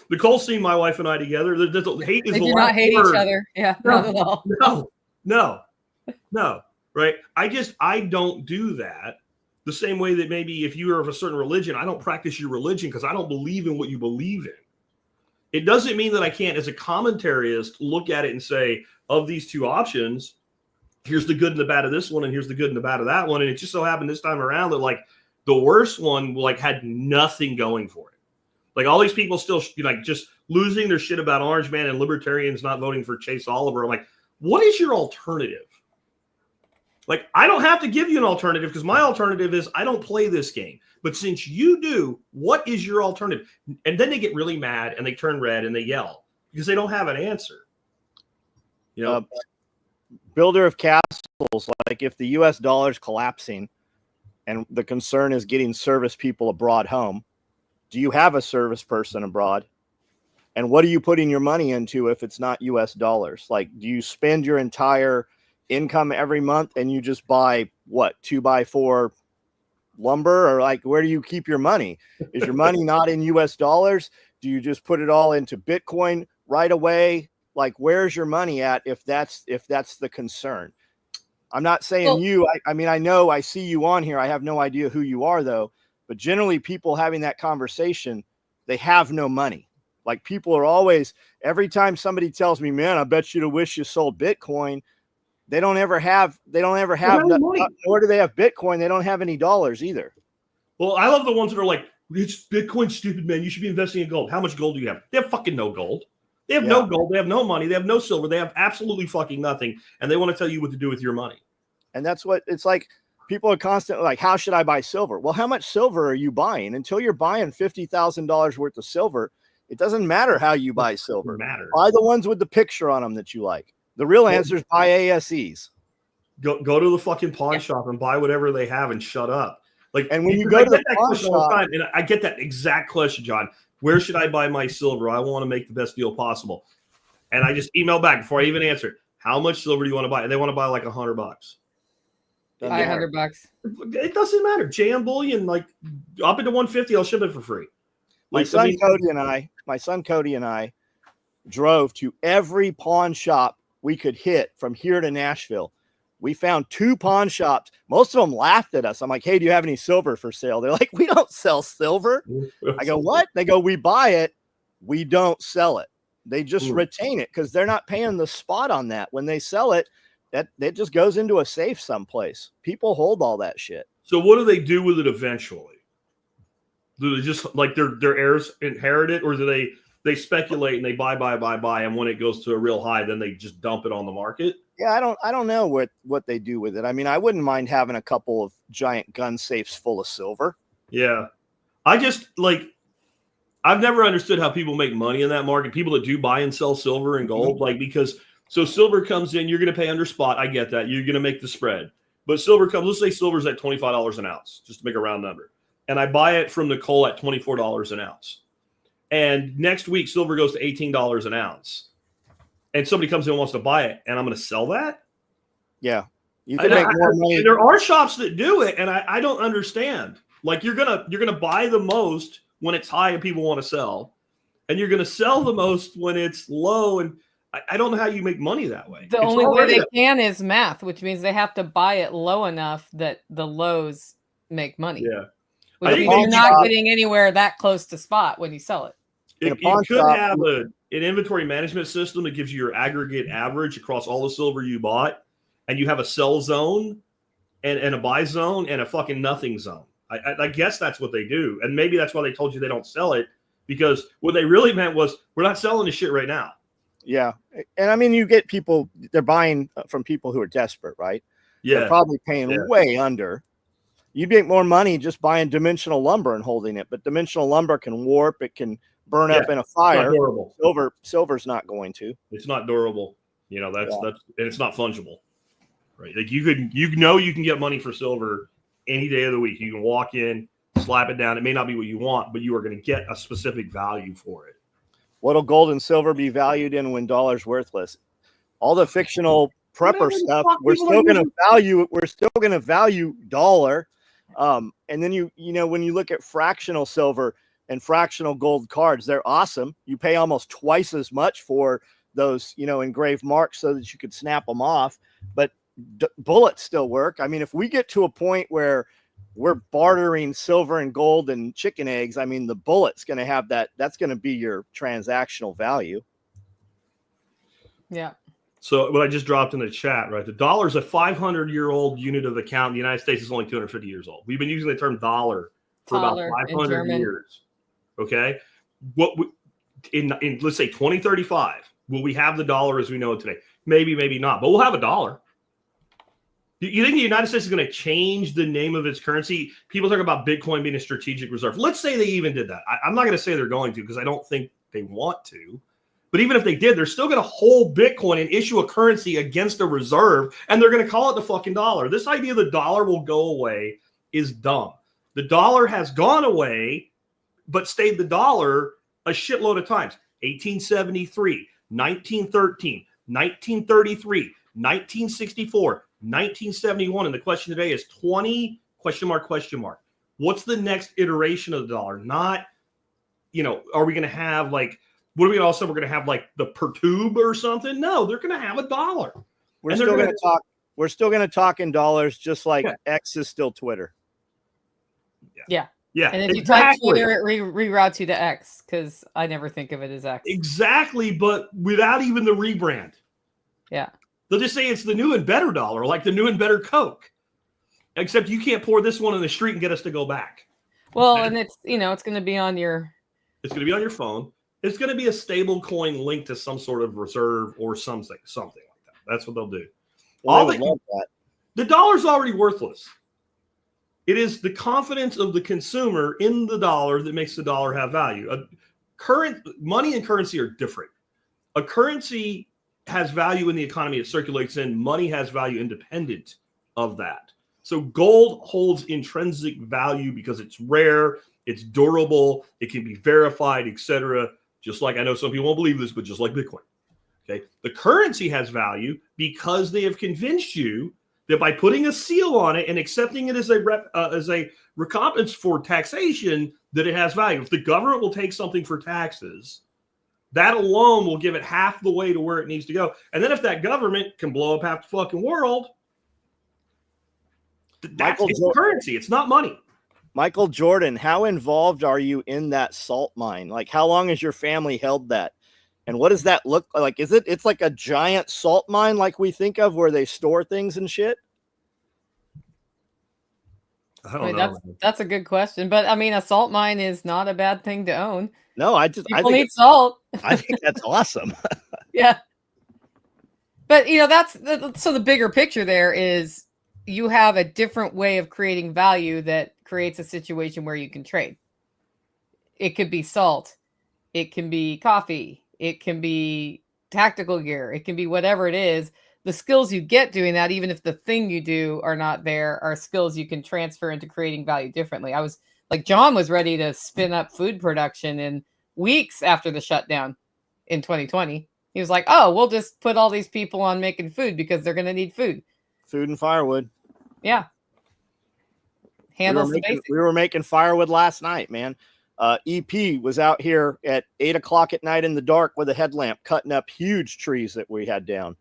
Nicole's seen my wife and I together. Hate is they the do last not hate word. each other. Yeah, No, not at all. No. Right? I don't do that. The same way that maybe if you are of a certain religion, I don't practice your religion because I don't believe in what you believe in. It doesn't mean that I can't, as a commentarist, look at it and say, of these two options, here's the good and the bad of this one, and here's the good and the bad of that one. And it just so happened this time around that like the worst one like had nothing going for it. Like all these people still like just losing their shit about Orange Man and libertarians not voting for Chase Oliver. I'm like, what is your alternative? Like, I don't have to give you an alternative because my alternative is I don't play this game. But since you do, what is your alternative? And then they get really mad and they turn red and they yell because they don't have an answer. You know, builder of castles, like if the US dollar is collapsing and the concern is getting service people abroad home, do you have a service person abroad? And what are you putting your money into if it's not US dollars? Like, do you spend your entire income every month and you just buy what, 2x4 lumber, or like where do you keep your money? Is your money not in US dollars? Do you just put it all into Bitcoin right away? Like, where's your money at if that's the concern? I'm not saying you. I mean, I know I see you on here. I have no idea who you are though. But generally, people having that conversation, they have no money. Like people are always, every time somebody tells me, "Man, I bet you to wish you sold Bitcoin," they don't ever have. Nor do they have Bitcoin. They don't have any dollars either. Well, I love the ones that are like, "It's Bitcoin, stupid man. You should be investing in gold." How much gold do you have? They have fucking no gold. They have no gold. They have no money. They have no silver. They have absolutely fucking nothing. And they want to tell you what to do with your money. And that's what it's like. People are constantly like, how should I buy silver? Well, how much silver are you buying? Until you're buying $50,000 worth of silver, it doesn't matter how you buy silver. Buy the ones with the picture on them that you like. The real answer is buy ASEs. Go to the fucking pawn shop and buy whatever they have and shut up. Like, and when you go to the pawn shop, all the time, and I get that exact question, John. Where should I buy my silver? I want to make the best deal possible. And I just email back before I even answer. How much silver do you want to buy? And they want to buy like $100. $500. It doesn't matter. JM Bullion, like up into 150, I'll ship it for free. My son Cody and I drove to every pawn shop we could hit from here to Nashville. We found 2 pawn shops. Most of them laughed at us. I'm like, "Hey, do you have any silver for sale?" They're like, "We don't sell silver." I go, "What?" They go, "We buy it. We don't sell it." They just retain it because they're not paying the spot on that. When they sell it, that just goes into a safe someplace. People hold all that shit. So what do they do with it eventually? Do they just like their heirs inherit it, or do they speculate and they buy, and when it goes to a real high, then they just dump it on the market? Yeah, I don't know what they do with it. I mean, I wouldn't mind having a couple of giant gun safes full of silver. Yeah. I just I've never understood how people make money in that market. People that do buy and sell silver and gold, because so silver comes in, you're going to pay under spot. I get that. You're going to make the spread. But silver comes, let's say silver's at $25 an ounce, just to make a round number. And I buy it from Nicole at $24 an ounce. And next week, silver goes to $18 an ounce. And somebody comes in and wants to buy it, and I'm going to sell that? Yeah. You can make more money. And there are shops that do it, and I don't understand. Like you're gonna buy the most when it's high and people want to sell, and you're gonna sell the most when it's low. And I don't know how you make money that way. The only way they can is math, which means they have to buy it low enough that the lows make money. Yeah. Which means you're not getting anywhere that close to spot when you sell it. You could have an inventory management system that gives you your aggregate average across all the silver you bought, and you have a sell zone and a buy zone and a fucking nothing zone. I guess that's what they do. And maybe that's why they told you they don't sell it, because what they really meant was we're not selling this shit right now. Yeah. And I mean, you get people, they're buying from people who are desperate, right? Yeah. They're probably paying way under. You'd make more money just buying dimensional lumber and holding it, but dimensional lumber can warp. It can burn up in a fire. It's not durable. Silver's not going to. It's not durable. You know, that's and it's not fungible. Right. Like you can get money for silver any day of the week. You can walk in, slap it down. It may not be what you want, but you are going to get a specific value for it. What'll gold and silver be valued in when dollar's worthless? All the fictional prepper stuff, we're still going to value dollar. And then you know, when you look at fractional silver and fractional gold cards, they're awesome. You pay almost twice as much for those, you know, engraved marks so that you could snap them off, but bullets still work. I mean, if we get to a point where we're bartering silver and gold and chicken eggs, I mean, the bullet's going to have that's going to be your transactional value. Yeah. So what I just dropped in the chat, right? The dollar is a 500-year-old unit of account. In the United States is only 250 years old. We've been using the term dollar for about 500 years. Okay. In let's say 2035, will we have the dollar as we know it today? Maybe, maybe not, but we'll have a dollar. You think the United States is going to change the name of its currency? People talk about Bitcoin being a strategic reserve. Let's say they even did that. I'm not going to say they're going to because I don't think they want to. But even if they did, they're still going to hold Bitcoin and issue a currency against a reserve, and they're going to call it the fucking dollar. This idea the dollar will go away is dumb. The dollar has gone away, but stayed the dollar a shitload of times. 1873, 1913, 1933, 1964, 1971, and the question today is 20 ? What's the next iteration of the dollar? Not, you know, are we going to have like, what are we also, we're going to have like the per tube or something? No, they're going to have a dollar. We're still going to talk. We're still going to talk in dollars, just like X is still Twitter. Yeah. Yeah. And if you type Twitter, it reroutes you to X because I never think of it as X. Exactly, but without even the rebrand. Yeah. They'll just say it's the new and better dollar, like the new and better Coke. Except you can't pour this one in the street and get us to go back. Well, and it's, you know, it's going to be on your. It's going to be on your phone. It's going to be a stable coin linked to some sort of reserve or something like that. That's what they'll do. Well, I would love that. The dollar's already worthless. It is the confidence of the consumer in the dollar that makes the dollar have value. Current money and currency are different. A currency has value in the economy it circulates in. Money has value independent of that. So gold holds intrinsic value because it's rare, it's durable, it can be verified, etc. Just like, I know some people won't believe this, but just like Bitcoin. Okay, the currency has value because they have convinced you that by putting a seal on it and accepting it as a recompense for taxation, that it has value. If the government will take something for taxes, that alone will give it half the way to where it needs to go. And then if that government can blow up half the fucking world, that's currency. It's not money. Michael Jordan, how involved are you in that salt mine? Like, how long has your family held that? And what does that look like? It's like a giant salt mine like we think of where they store things and shit? I don't know. That's a good question. But I mean, a salt mine is not a bad thing to own. No, I think need salt. I think that's awesome. Yeah. But, you know, so the bigger picture there is you have a different way of creating value that creates a situation where you can trade. It could be salt. It can be coffee. It can be tactical gear. It can be whatever it is. The skills you get doing that, even if the thing you do are not there, are skills you can transfer into creating value differently. I was like, John was ready to spin up food production in weeks after the shutdown in 2020. He was like, oh, we'll just put all these people on making food because they're going to need food. Food and firewood. Yeah. We were making firewood last night, man. EP was out here at 8 o'clock at night in the dark with a headlamp, cutting up huge trees that we had down.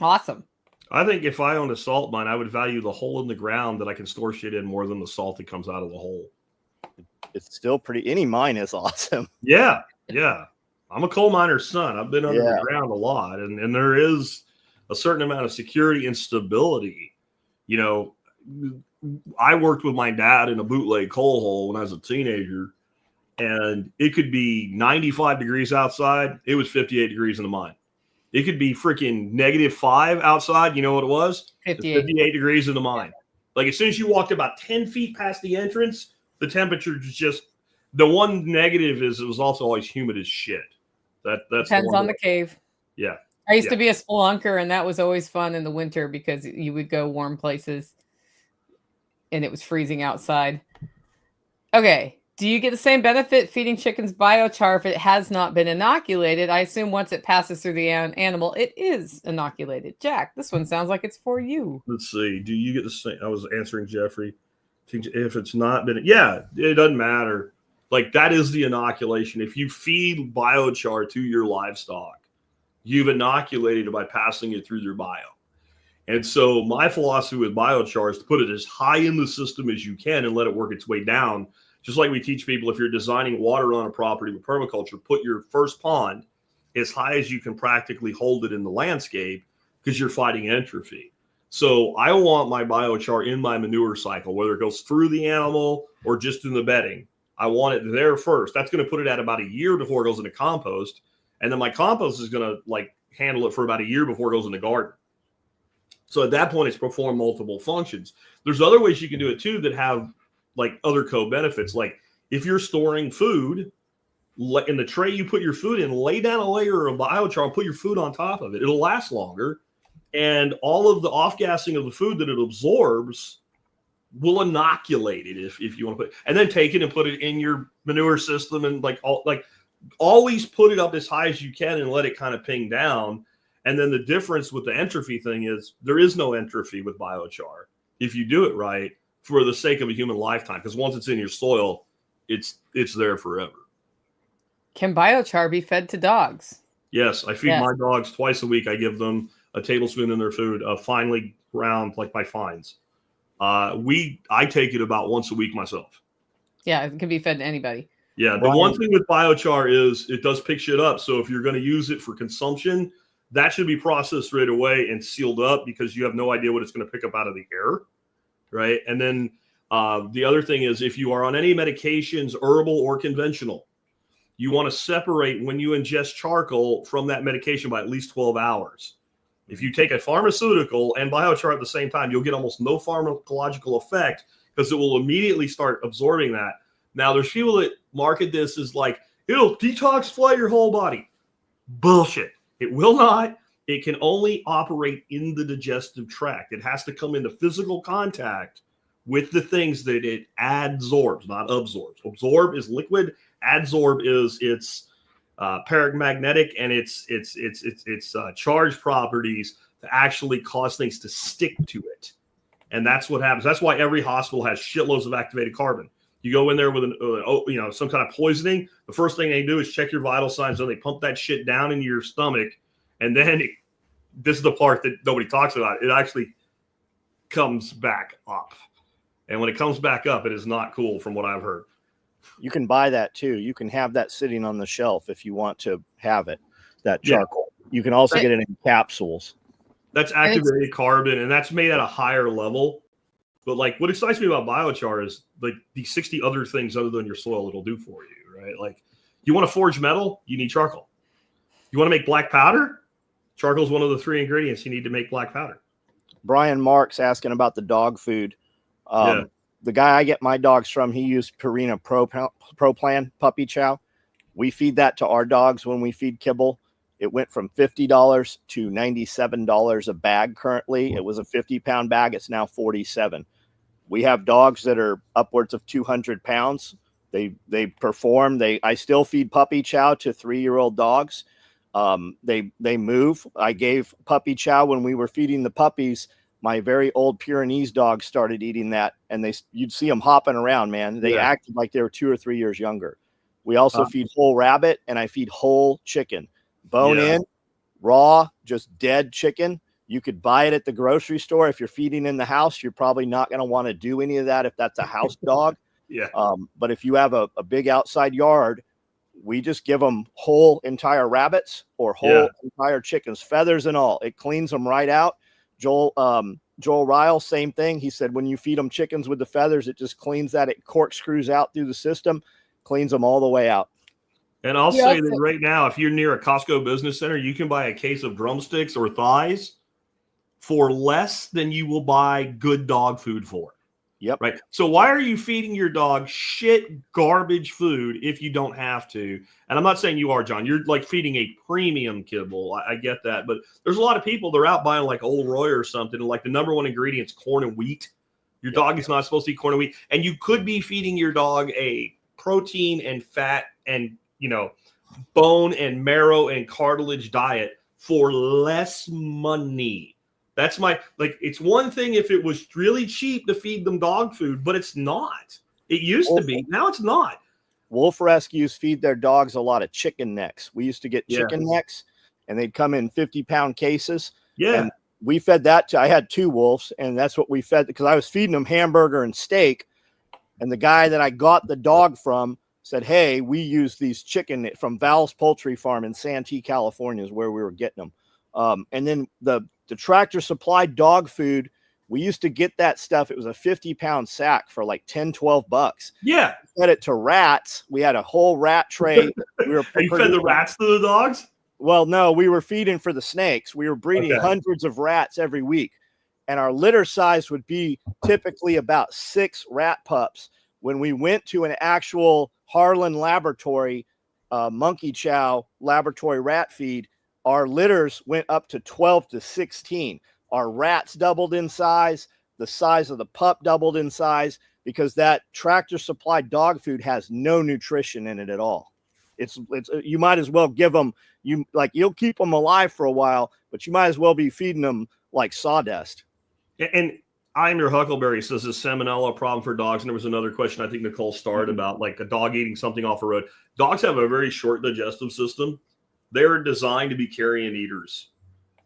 Awesome. I think if I owned a salt mine, I would value the hole in the ground that I can store shit in more than the salt that comes out of the hole. It's still any mine is awesome. Yeah. Yeah. I'm a coal miner's son. I've been under the ground a lot, and there is a certain amount of security and stability. You know, I worked with my dad in a bootleg coal hole when I was a teenager, and it could be 95 degrees outside. It was 58 degrees in the mine. It could be freaking -5 outside. You know what it was? 58 degrees in the mine. Like as soon as you walked about 10 feet past the entrance, the temperature just, the one negative is it was also always humid as shit. That's depends on the cave. Yeah. I used to be a spelunker, and that was always fun in the winter because you would go warm places and it was freezing outside. Okay. Do you get the same benefit feeding chickens biochar if it has not been inoculated? I assume once it passes through the animal, it is inoculated. Jack, this one sounds like it's for you. Let's see. Do you get the same? I was answering Jeffrey. If it's not been, yeah, it doesn't matter. Like that is the inoculation. If you feed biochar to your livestock, you've inoculated it by passing it through their bio. And so my philosophy with biochar is to put it as high in the system as you can and let it work its way down. Just like we teach people, if you're designing water on a property with permaculture, put your first pond as high as you can practically hold it in the landscape because you're fighting entropy. So I want my biochar in my manure cycle, whether it goes through the animal or just in the bedding. I want it there first. That's going to put it at about a year before it goes into compost. And then my compost is going to like handle it for about a year before it goes in the garden. So at that point, it's performed multiple functions. There's other ways you can do it too that have like other co-benefits. Like if you're storing food in the tray you put your food in, lay down a layer of biochar and put your food on top of it. It'll last longer. And all of the off-gassing of the food that it absorbs will inoculate it if you want to put, and then take it and put it in your manure system and always put it up as high as you can and let it kind of ping down. And then the difference with the entropy thing is there is no entropy with biochar if you do it right for the sake of a human lifetime. Because once it's in your soil, it's there forever. Can biochar be fed to dogs? Yes, I feed my dogs twice a week. I give them a tablespoon in their food, finely ground like my fines. I take it about once a week myself. Yeah, it can be fed to anybody. Yeah, the one thing with biochar is it does pick shit up. So if you're going to use it for consumption, that should be processed right away and sealed up because you have no idea what it's going to pick up out of the air, right? And then the other thing is if you are on any medications, herbal or conventional, you want to separate when you ingest charcoal from that medication by at least 12 hours. If you take a pharmaceutical and biochar at the same time, you'll get almost no pharmacological effect because it will immediately start absorbing that. Now, there's people that market this as like, it'll detoxify your whole body. Bullshit. It will not. It can only operate in the digestive tract. It has to come into physical contact with the things that it adsorbs, not absorbs. Absorb is liquid. Adsorb is its paramagnetic and its charge properties to actually cause things to stick to it. And that's what happens. That's why every hospital has shitloads of activated carbon. You go in there with some kind of poisoning. The first thing they do is check your vital signs. Then they pump that shit down into your stomach. And then this is the part that nobody talks about. It actually comes back up. And when it comes back up, it is not cool from what I've heard. You can buy that too. You can have that sitting on the shelf if you want to have it, that charcoal. Yeah. You can also get it in capsules. That's activated carbon, and that's made at a higher level. But like what excites me about biochar is like the 60 other things other than your soil it'll do for you, right? Like you want to forge metal, you need charcoal. You want to make black powder? Charcoal is one of the 3 ingredients you need to make black powder. Brian Mark's asking about the dog food. The guy I get my dogs from, he used Purina Pro Plan puppy chow. We feed that to our dogs when we feed kibble. It went from $50 to $97 a bag currently. It was a 50-pound bag. It's now $47. We have dogs that are upwards of 200 pounds. They perform. I still feed puppy chow to 3-year-old dogs. They move. I gave puppy chow when we were feeding the puppies. My very old Pyrenees dogs started eating that, and you'd see them hopping around, man. They acted like they were 2 or 3 years younger. We also feed whole rabbit, and I feed whole chicken. Bone in, raw, just dead chicken. You could buy it at the grocery store. If you're feeding in the house, you're probably not going to want to do any of that if that's a house dog. But if you have a big outside yard, we just give them whole entire rabbits or whole entire chickens, feathers and all. It cleans them right out. Joel Ryle, same thing. He said when you feed them chickens with the feathers, it just cleans that. It corkscrews out through the system. cleans them all the way out. And I'll say that right now, if you're near a Costco business center, you can buy a case of drumsticks or thighs for less than you will buy good dog food for. Yep. Right. So why are you feeding your dog shit garbage food if you don't have to? And I'm not saying you are, John. You're like feeding a premium kibble. I get that. But there's a lot of people, they're out buying like Old Roy or something. And like the number one ingredient is corn and wheat. Your dog is not supposed to eat corn and wheat. And you could be feeding your dog a protein and fat and, bone and marrow and cartilage diet for less money. That's it's one thing if it was really cheap to feed them dog food, but it's not. It used to be. Now it's not. Wolf rescues feed their dogs a lot of chicken necks. We used to get chicken necks, and they'd come in 50-pound cases. Yeah. And we fed that I had 2 wolves, and that's what we fed because I was feeding them hamburger and steak. And the guy that I got the dog from said, hey, we use these chicken from Val's Poultry Farm in Santee, California is where we were getting them. And then the Tractor Supply dog food, we used to get that stuff. It was a 50-pound sack for like $10-12. Yeah. We fed it to rats. We had a whole rat tray. We were and you fed the rats to the dogs? Well, no, we were feeding for the snakes. We were breeding hundreds of rats every week. And our litter size would be typically about 6 rat pups. When we went to an actual Harlan laboratory, monkey chow laboratory rat feed, our litters went up to 12 to 16. Our rats doubled in size. The size of the pup doubled in size because that Tractor Supply dog food has no nutrition in it at all. It's you might as well give them, you'll keep them alive for a while, but you might as well be feeding them like sawdust. And I'm Your Huckleberry says, is salmonella a problem for dogs? And there was another question I think Nicole started about like a dog eating something off a road. Dogs have a very short digestive system. They're designed to be carrion eaters.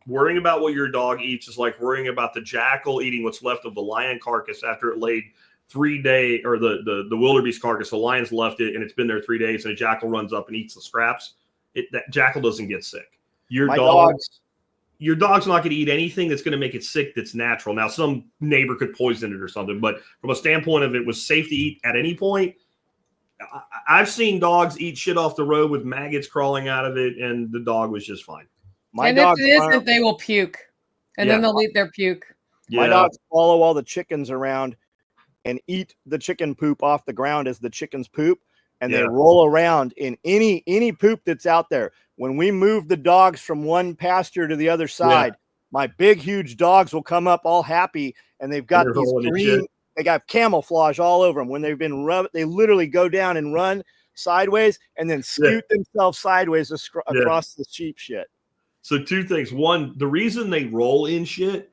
Worrying about what your dog eats is like worrying about the jackal eating what's left of the lion carcass after it laid 3 days, or the wildebeest carcass. The lion's left it and it's been there 3 days, and a jackal runs up and eats the scraps. That jackal doesn't get sick. Your dog's not going to eat anything that's going to make it sick that's natural. Now, some neighbor could poison it or something, but from a standpoint of it was safe to eat at any point, I've seen dogs eat shit off the road with maggots crawling out of it, and the dog was just fine. And if it isn't, they will puke, and then they'll eat their puke. My dogs follow all the chickens around and eat the chicken poop off the ground as the chickens poop, and they roll around in any poop that's out there. When we move the dogs from one pasture to the other side, my big, huge dogs will come up all happy, and they've got these green, they got camouflage all over them. When they've been rubbed, they literally go down and run sideways and then scoot themselves sideways across the sheep shit. So 2 things. One, the reason they roll in shit,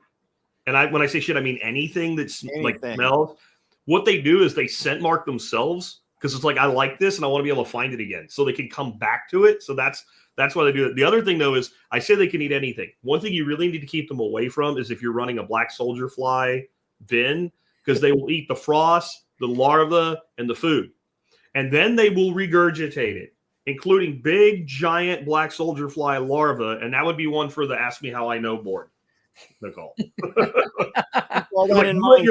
and when I say shit, I mean anything that's like smells. What they do is they scent mark themselves because it's like, I like this and I want to be able to find it again so they can come back to it. So that's why they do it. The other thing, though, is I say they can eat anything. One thing you really need to keep them away from is if you're running a black soldier fly bin, because they will eat the frost, the larva, and the food. And then they will regurgitate it, including big, giant black soldier fly larvae. And that would be one for the Ask Me How I Know board, Nicole. You're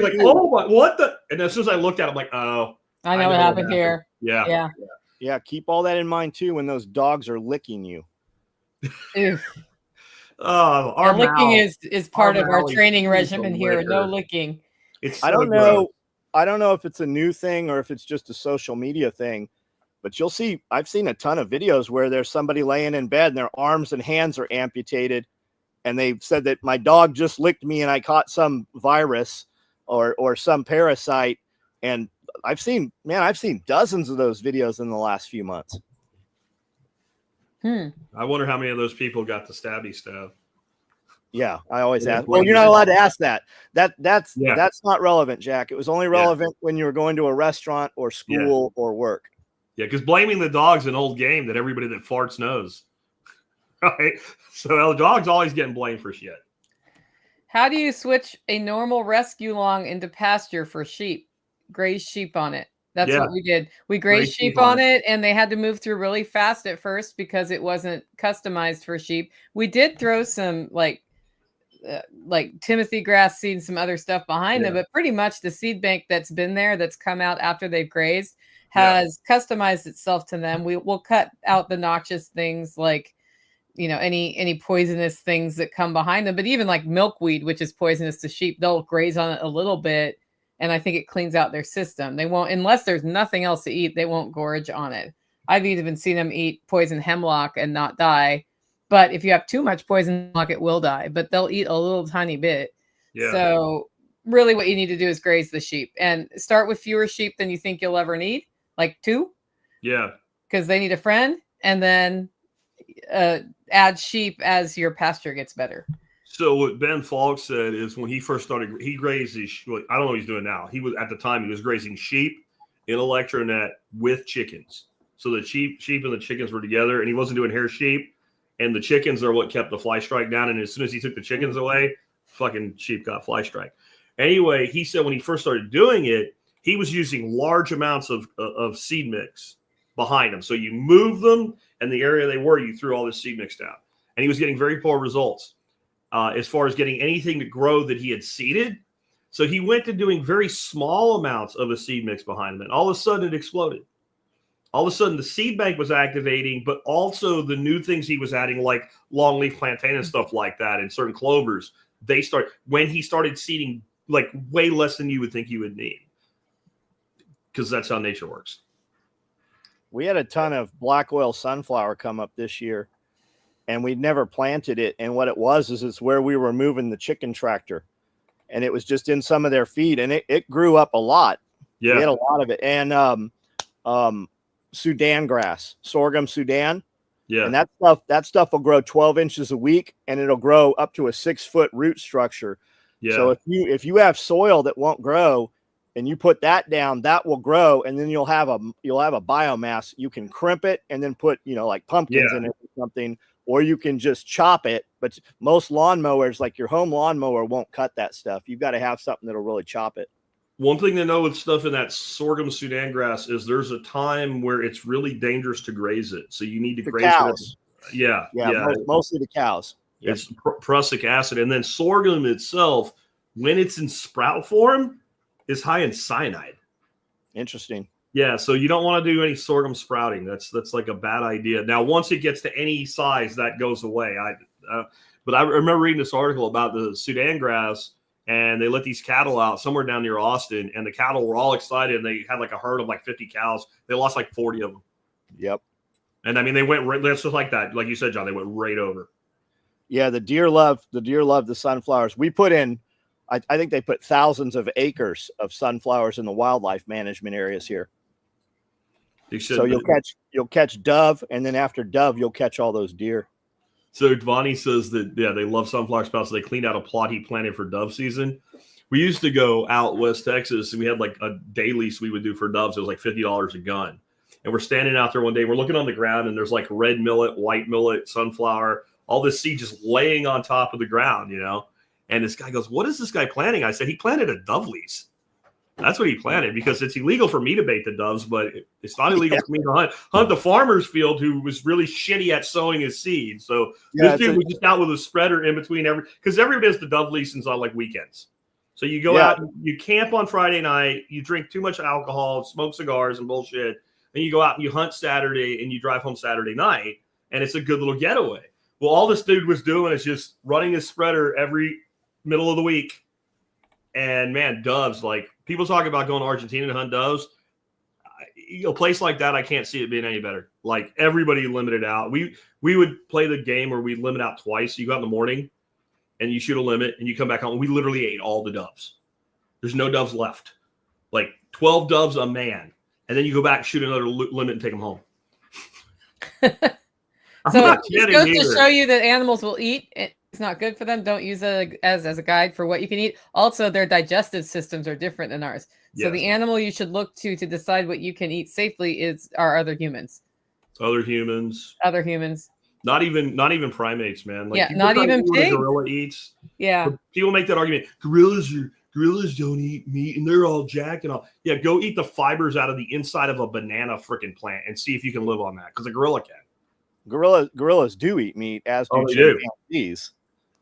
like, oh, my, what the? And as soon as I looked at it, I'm like, oh. I know what happened here. Yeah, keep all that in mind, too, when those dogs are licking you. Our licking is part of our training regimen here. No licking. I don't know if it's a new thing or if it's just a social media thing, but you'll see, I've seen a ton of videos where there's somebody laying in bed and their arms and hands are amputated. And they said that my dog just licked me and I caught some virus or some parasite. And I've seen dozens of those videos in the last few months. I wonder how many of those people got the stabby stab. Yeah, I always ask. Well, you're not allowed to ask that. That's not relevant, Jack. It was only relevant when you were going to a restaurant or school or work. Yeah, because blaming the dog's an old game that everybody that farts knows. Right? So the dog's always getting blamed for shit. How do you switch a normal rescue long into pasture for sheep? Graze sheep on it. That's what we did. We grazed sheep on it, and they had to move through really fast at first because it wasn't customized for sheep. We did throw some like Timothy grass seed and some other stuff behind them, but pretty much the seed bank that's been there, that's come out after they've grazed, has customized itself to them. We'll cut out the noxious things like, any poisonous things that come behind them. But even like milkweed, which is poisonous to sheep, they'll graze on it a little bit. And I think it cleans out their system. They won't, unless there's nothing else to eat, they won't gorge on it. I've even seen them eat poison hemlock and not die. But if you have too much poison hemlock, it will die. But they'll eat a little tiny bit. Yeah. So really what you need to do is graze the sheep and start with fewer sheep than you think you'll ever need, like 2. Yeah. Because they need a friend. And then add sheep as your pasture gets better. So what Ben Falk said is when he first started, he grazed his, I don't know what he's doing now. He was, at the time, he was grazing sheep in electronet with chickens. So the sheep and the chickens were together, and he wasn't doing hair sheep. And the chickens are what kept the fly strike down. And as soon as he took the chickens away, fucking sheep got fly strike. Anyway, he said when he first started doing it, he was using large amounts of seed mix behind them. So you move them, and the area they were, you threw all this seed mix down. And he was getting very poor results as far as getting anything to grow that he had seeded. So he went to doing very small amounts of a seed mix behind them. And all of a sudden, it exploded. All of a sudden, the seed bank was activating, but also the new things he was adding, like longleaf plantain and stuff like that, and certain clovers, when he started seeding, like way less than you would think you would need. Because that's how nature works. We had a ton of black oil sunflower come up this year, and we'd never planted it. And what it was is it's where we were moving the chicken tractor, and it was just in some of their feed, and it grew up a lot. Yeah, we had a lot of it. And Sudan grass, sorghum Sudan. Yeah, and that stuff will grow 12 inches a week, and it'll grow up to a 6-foot root structure. Yeah. So if you have soil that won't grow, and you put that down, that will grow, and then you'll have a biomass. You can crimp it and then put like pumpkins in it or something, or you can just chop it. But most lawnmowers, like your home lawnmower, won't cut that stuff. You've got to have something that'll really chop it. One thing to know with stuff in that sorghum Sudan grass is there's a time where it's really dangerous to graze it. So you need to graze cows. It. Yeah. Mostly the cows. It's prussic acid. And then sorghum itself, when it's in sprout form, is high in cyanide. Interesting. Yeah, so you don't want to do any sorghum sprouting. That's like a bad idea. Now, once it gets to any size, that goes away. But I remember reading this article about the Sudan grass, and they let these cattle out somewhere down near Austin, and the cattle were all excited. And they had like a herd of like 50 cows. They lost like 40 of them. Yep. And I mean, they went just like that. Like you said, John, they went right over. Yeah, the deer love the sunflowers. We put in, I think they put thousands of acres of sunflowers in the wildlife management areas here. So you'll catch dove, and then after dove, you'll catch all those deer. So Bonnie says that, they love sunflower sprouts. So they cleaned out a plot he planted for dove season. We used to go out West Texas, and we had like a day lease we would do for doves. It was like $50 a gun. And we're standing out there one day, we're looking on the ground, and there's like red millet, white millet, sunflower, all this seed just laying on top of the ground, And this guy goes, "What is this guy planting?" I said, "He planted a dove lease. That's what he planted, because it's illegal for me to bait the doves, but it's not illegal for me to hunt the farmer's field who was really shitty at sowing his seed." So this dude was just out with a spreader in between because everybody does the dove leasings on like weekends. So you go out, you camp on Friday night, you drink too much alcohol, smoke cigars and bullshit, and you go out and you hunt Saturday and you drive home Saturday night, and it's a good little getaway. Well, all this dude was doing is just running his spreader every middle of the week. And man, doves, like people talk about going to Argentina to hunt doves. A place like that, I can't see it being any better. Like everybody limited out. We would play the game where we limit out twice. You go out in the morning and you shoot a limit and you come back home. We literally ate all the doves. There's no doves left. Like 12 doves a man. And then you go back, shoot another limit, and take them home. So it goes to show you that animals will eat. It's not good for them. Don't use it as a guide for what you can eat. Also, their digestive systems are different than ours. So the animal you should look to decide what you can eat safely are other humans. Other humans. Not even primates, man. Like, not even pigs. A gorilla eats. Yeah. People make that argument. Gorillas don't eat meat, and they're all jacked and all. Yeah, go eat the fibers out of the inside of a banana freaking plant and see if you can live on that, because a gorilla can. Gorillas do eat meat, as do chimpanzees.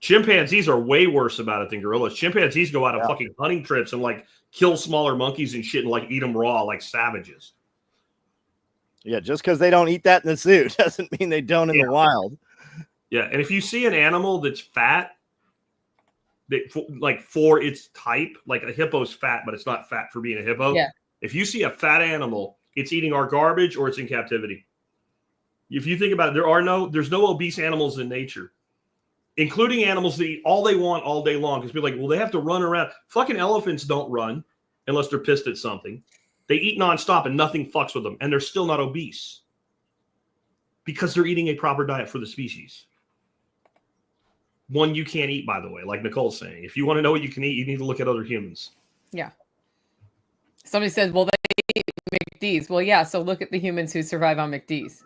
Chimpanzees are way worse about it than gorillas. Chimpanzees go out on fucking hunting trips and like kill smaller monkeys and shit and like eat them raw like savages. Yeah, just because they don't eat that in the zoo doesn't mean they don't in the wild. Yeah, and if you see an animal that's fat, like for its type, like a hippo's fat, but it's not fat for being a hippo. Yeah. If you see a fat animal, it's eating our garbage or it's in captivity. If you think about it, there's no obese animals in nature, including animals that eat all they want all day long. Because people are like, well, they have to run around. Fucking elephants don't run unless they're pissed at something. They eat nonstop and nothing fucks with them, and they're still not obese because they're eating a proper diet for the species. One you can't eat, by the way, like Nicole's saying. If you want to know what you can eat, you need to look at other humans. Yeah. Somebody said, well, they eat McD's. Well, yeah, so look at the humans who survive on McD's.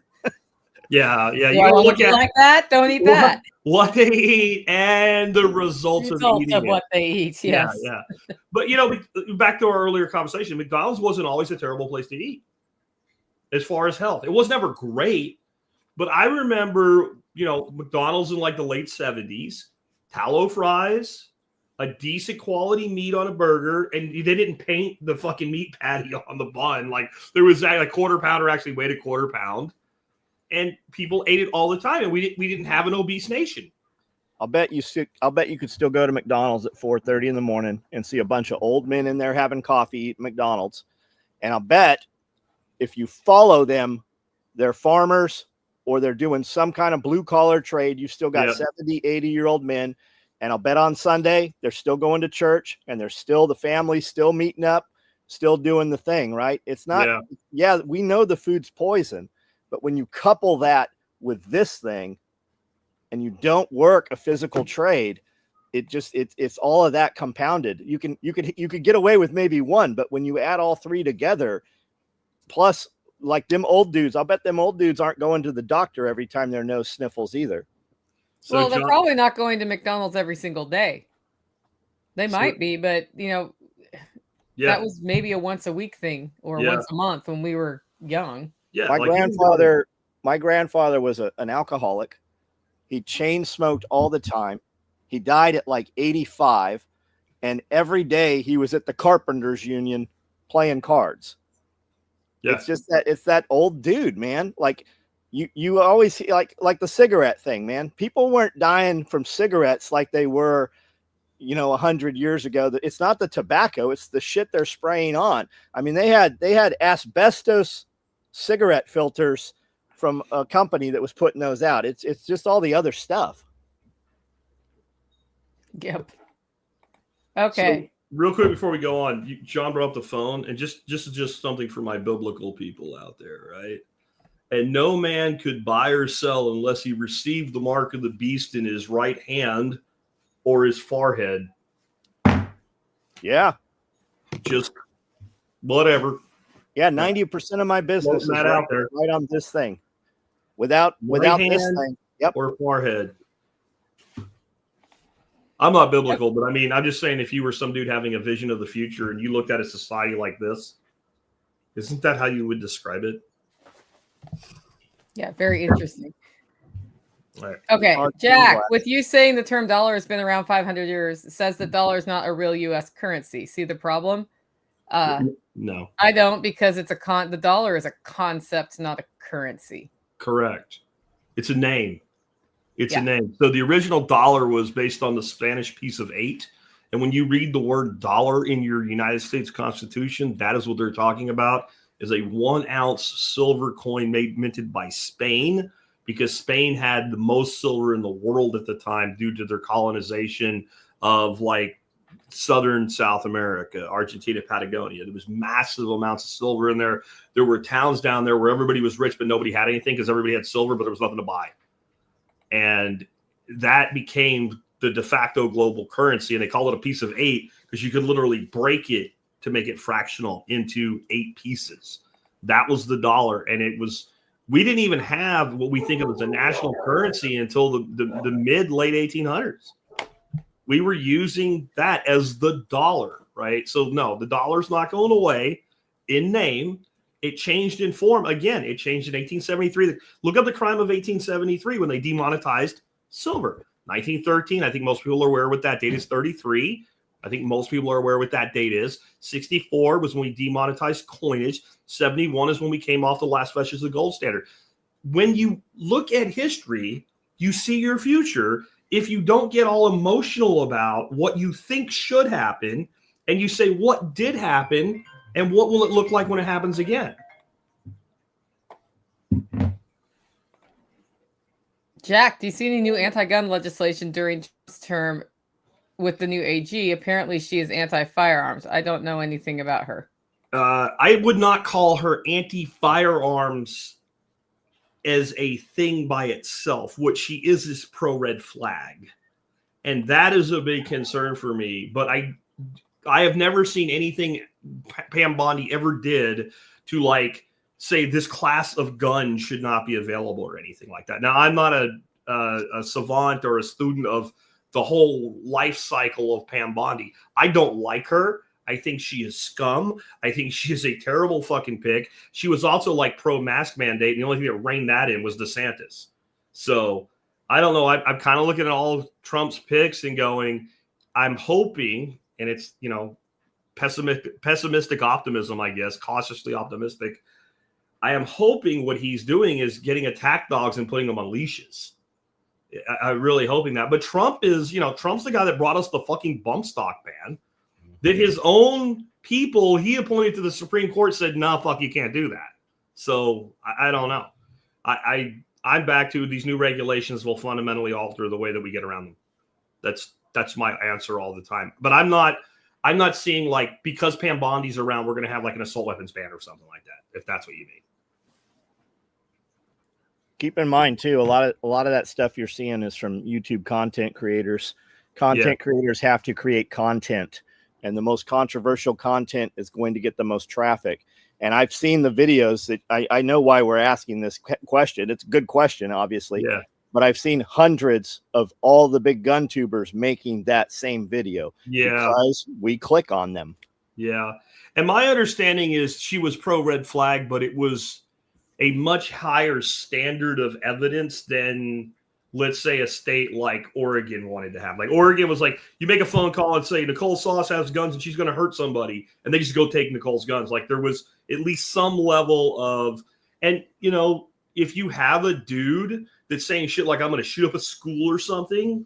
Yeah. You don't look at like that. Don't eat that. What they eat and the results of eating of what they eat. Yes. Yeah. But back to our earlier conversation, McDonald's wasn't always a terrible place to eat as far as health. It was never great, but I remember, McDonald's in like the late 70s, tallow fries, a decent quality meat on a burger, and they didn't paint the fucking meat patty on the bun. Like there was a quarter pounder actually weighed a quarter pound. And people ate it all the time, and we didn't have an obese nation. I'll bet you could still go to McDonald's at 4:30 in the morning and see a bunch of old men in there having coffee, eating McDonald's. And I'll bet if you follow them, they're farmers or they're doing some kind of blue collar trade. You've still got 70, 80-year-old men. And I'll bet on Sunday they're still going to church, and the family's still meeting up, still doing the thing, right? It's not, we know the food's poison. But when you couple that with this thing and you don't work a physical trade, it's all of that compounded. You could get away with maybe one, but when you add all three together, plus like them old dudes, I'll bet them old dudes aren't going to the doctor every time their nose sniffles either. So they're probably not going to McDonald's every single day. They might be, but that was maybe a once a week thing or once a month when we were young. Yeah, my grandfather was an alcoholic. He chain smoked all the time. He died at like 85, and every day he was at the Carpenters Union playing cards. Yeah. It's that old dude, man. Like you always see like the cigarette thing, man. People weren't dying from cigarettes like they were 100 years ago. It's not the tobacco, it's the shit they're spraying on. I mean, they had asbestos cigarette filters from a company that was putting those out. It's just all the other stuff. Yep. Okay. So, real quick before we go on, John brought up the phone, and just something for my biblical people out there, right? And no man could buy or sell unless he received the mark of the beast in his right hand or his forehead. Yeah. Just whatever. Yeah, 90% of my business is out there. Right on this thing. Without this thing. Yep. Or forehead. I'm not biblical, but I mean, I'm just saying if you were some dude having a vision of the future and you looked at a society like this, isn't that how you would describe it? Yeah, very interesting. Right. Okay, Jack, with you saying the term dollar has been around 500 years, it says the dollar is not a real U.S. currency. See the problem? No, I don't, because the dollar is a concept, not a currency. Correct. It's a name. It's a name. So the original dollar was based on the Spanish piece of 8. And when you read the word dollar in your United States Constitution, that is what they're talking about, is a 1-ounce silver coin minted by Spain, because Spain had the most silver in the world at the time due to their colonization of like southern South America, Argentina, Patagonia. There was massive amounts of silver in there. There were towns down there where everybody was rich, but nobody had anything because everybody had silver, but there was nothing to buy. And that became the de facto global currency. And they call it a piece of 8 because you could literally break it to make it fractional into 8 pieces. That was the dollar. And we didn't even have what we think of as a national currency until the mid-late 1800s. We were using that as the dollar, right? So no, the dollar's not going away in name. It changed in form. Again, it changed in 1873. Look up the crime of 1873 when they demonetized silver. 1913, I think most people are aware what that date is, 33. I think most people are aware what that date is. 64 was when we demonetized coinage. 71 is when we came off the last vestige of the gold standard. When you look at history, you see your future. If you don't get all emotional about what you think should happen, and you say what did happen and what will it look like when it happens again. Jack, do you see any new anti-gun legislation during Trump's term with the new AG? Apparently she is anti-firearms. I don't know anything about her. I would not call her anti-firearms as a thing by itself. What she is pro-red flag. And that is a big concern for me. But I have never seen anything Pam Bondi ever did to like say this class of gun should not be available or anything like that. Now, I'm not a savant or a student of the whole life cycle of Pam Bondi. I don't like her. I think she is scum. I think she is a terrible fucking pig. She was also like pro-mask mandate, and the only thing that reined that in was DeSantis. So I don't know. I'm kind of looking at all of Trump's picks and going, I'm hoping, and it's, you know, pessimistic optimism, I guess, cautiously optimistic. I am hoping what he's doing is getting attack dogs and putting them on leashes. I'm really hoping that. But Trump is, you know, Trump's the guy that brought us the fucking bump stock ban. That his own people he appointed to the Supreme Court said, nah, fuck, you can't do that. So I don't know. I'm back to these new regulations will fundamentally alter the way that we get around them. That's my answer all the time. But I'm not seeing like because Pam Bondi's around, we're going to have like an assault weapons ban or something like that, if that's what you mean. Keep in mind too, a lot of that stuff you're seeing is from YouTube content creators. Creators have to create content, and the most controversial content is going to get the most traffic. And I've seen the videos that I know why we're asking this question. It's a good question, obviously. Yeah. But I've seen hundreds of all the big gun tubers making that same video. Yeah. Because we click on them. Yeah. And my understanding is she was pro red flag, but it was a much higher standard of evidence than, let's say, a state like Oregon wanted to have. Like Oregon was like, you make a phone call and say Nicole Sauce has guns and she's going to hurt somebody, and they just go take Nicole's guns. Like there was at least some level of, and you know, if you have a dude that's saying shit like I'm going to shoot up a school or something,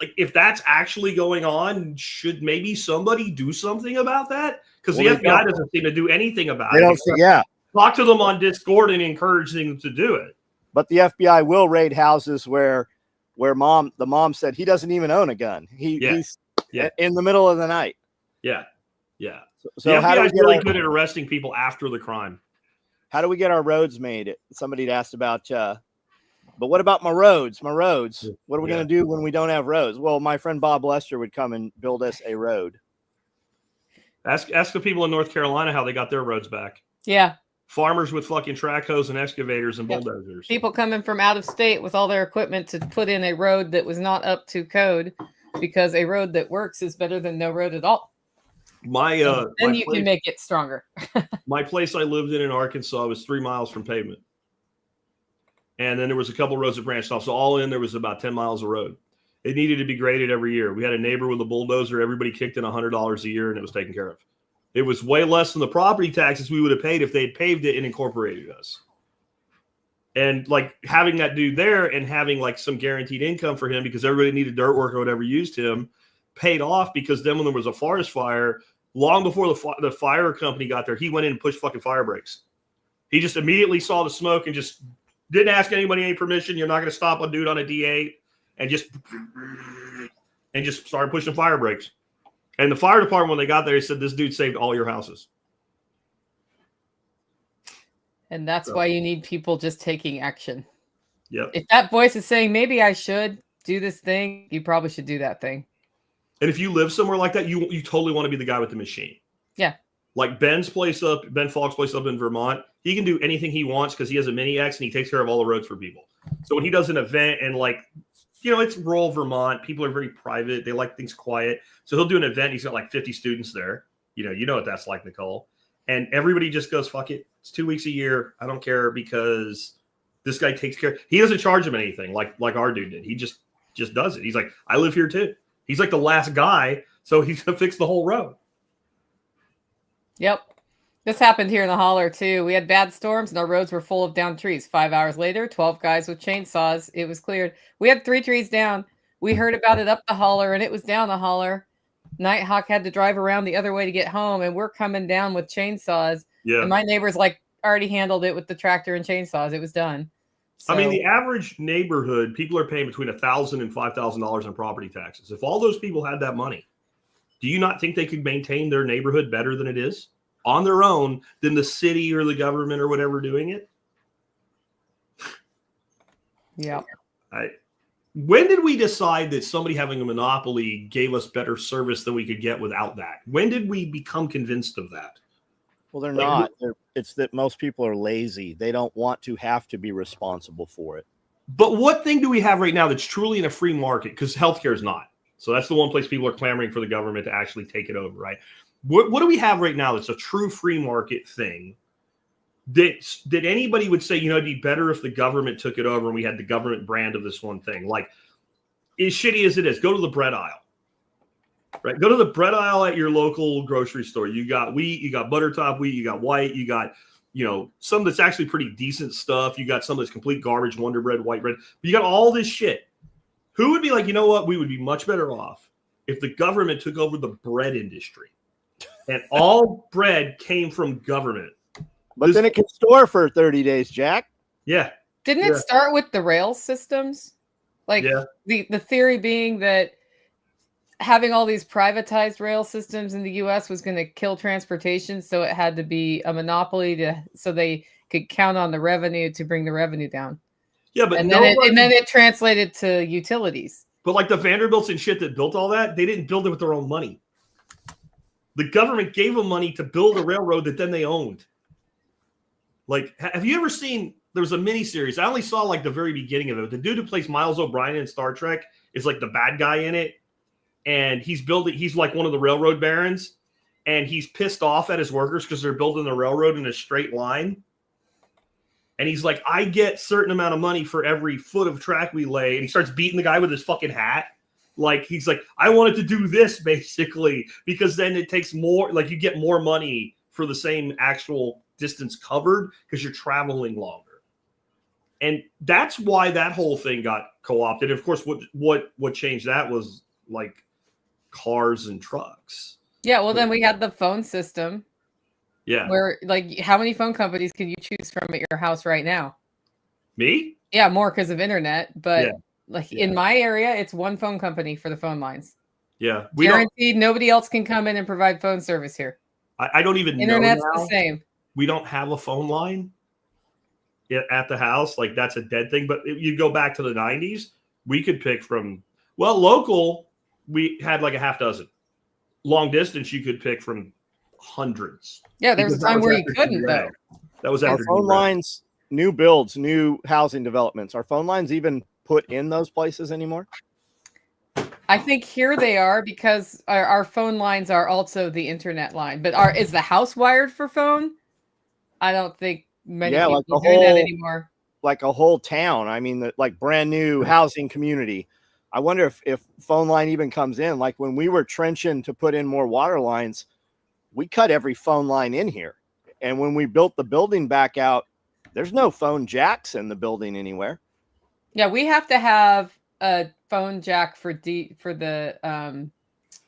like if that's actually going on, should maybe somebody do something about that? Because the FBI doesn't seem to do anything about it. Yeah. Talk to them on Discord and encourage them to do it. But the FBI will raid houses where the mom said he doesn't even own a gun. He's in the middle of the night. Yeah. Yeah. So the how do FBI we is really good at arresting people after the crime. How do we get our roads made? Somebody had asked about, but what about my roads? What are we going to do when we don't have roads? Well, my friend Bob Lester would come and build us a road. Ask the people in North Carolina how they got their roads back. Yeah. Farmers with fucking track hoes and excavators and bulldozers. People coming from out of state with all their equipment to put in a road that was not up to code, because a road that works is better than no road at all. Then you can make it stronger. My place I lived in Arkansas was 3 miles from pavement. And then there was a couple roads that branched off. So all in, there was about 10 miles of road. It needed to be graded every year. We had a neighbor with a bulldozer. Everybody kicked in $100 a year and it was taken care of. It was way less than the property taxes we would have paid if they had paved it and incorporated us. And like having that dude there and having like some guaranteed income for him because everybody needed dirt work or whatever used him paid off, because then when there was a forest fire, long before the fire company got there, he went in and pushed fucking fire brakes. He just immediately saw the smoke and just didn't ask anybody any permission. You're not going to stop a dude on a D8 and just started pushing fire brakes. And the fire department, when they got there, he said, this dude saved all your houses. And that's why you need people just taking action. Yep. If that voice is saying, maybe I should do this thing, you probably should do that thing. And if you live somewhere like that, you totally want to be the guy with the machine. Yeah. Like Ben Falk's place up in Vermont, he can do anything he wants because he has a Mini X and he takes care of all the roads for people. So when he does an event and like, you know, it's rural Vermont, people are very private. They like things quiet. So he'll do an event. He's got like 50 students there. You know what that's like, Nicole. And everybody just goes, fuck it. It's 2 weeks a year. I don't care, because this guy takes care. He doesn't charge him anything like our dude did. He just does it. He's like, I live here too. He's like the last guy So he's going to fix the whole road. Yep. This happened here in the holler too. We had bad storms and our roads were full of downed trees. 5 hours later, 12 guys with chainsaws. It was cleared. We had 3 trees down. We heard about it up the holler and it was down the holler. Nighthawk had to drive around the other way to get home, and we're coming down with chainsaws. Yeah. And my neighbors already handled it with the tractor and chainsaws. It was done. So, I mean, the average neighborhood, people are paying between $1,000 and $5,000 in property taxes. If all those people had that money, do you not think they could maintain their neighborhood better than it is on their own than the city or the government or whatever doing it? yeah. When did we decide that somebody having a monopoly gave us better service than we could get without that? When did we become convinced of that? Well, they're not. It's that most people are lazy. They don't want to have to be responsible for it. But what thing do we have right now that's truly in a free market? Because healthcare is not. So that's the one place people are clamoring for the government to actually take it over, right? What do we have right now that's a true free market thing? That anybody would say, it'd be better if the government took it over and we had the government brand of this one thing. Like, as shitty as it is, go to the bread aisle, right? Go to the bread aisle at your local grocery store. You got wheat, you got butter top wheat, you got white, you got, some that's actually pretty decent stuff. You got some that's complete garbage, Wonder Bread, white bread. But you got all this shit. Who would be like, you know what? We would be much better off if the government took over the bread industry and all bread came from government. But then it can store for 30 days, Jack. Yeah. Didn't it start with the rail systems? The theory being that having all these privatized rail systems in the U.S. was going to kill transportation, so it had to be a monopoly so they could count on the revenue to bring the revenue down. Yeah, but then it translated to utilities. But like the Vanderbilts and shit that built all that, they didn't build it with their own money. The government gave them money to build a railroad that then they owned. Like, have you ever seen, there was a miniseries. I only saw the very beginning of it. The dude who plays Miles O'Brien in Star Trek is like the bad guy in it. And he's like one of the railroad barons. And he's pissed off at his workers because they're building the railroad in a straight line. And he's like, I get certain amount of money for every foot of track we lay. And he starts beating the guy with his fucking hat. Like, he's like, I wanted to do this basically, because then it takes more, you get more money for the same actual distance covered because you're traveling longer. And that's why that whole thing got co-opted. Of course, what changed that was cars and trucks. Yeah, well, then we had the phone system. Yeah. Where, how many phone companies can you choose from at your house right now? Me? Yeah, more because of internet. But in my area, it's one phone company for the phone lines. Yeah. Guaranteed nobody else can come in and provide phone service here. I don't even know. Internet's the same. We don't have a phone line at the house. That's a dead thing. But if you go back to the 90s, we could pick from, local, we had a half dozen. Long distance, you could pick from hundreds. Yeah, there was a time where you couldn't, though. That was after our phone lines, new builds, new housing developments. Are phone lines even put in those places anymore? I think here they are because our phone lines are also the internet line. But is the house wired for phone? I don't think many people are doing that anymore. Like a whole town. I mean, brand new housing community. I wonder if phone line even comes in. Like when we were trenching to put in more water lines, we cut every phone line in here. And when we built the building back out, there's no phone jacks in the building anywhere. Yeah, we have to have a phone jack for the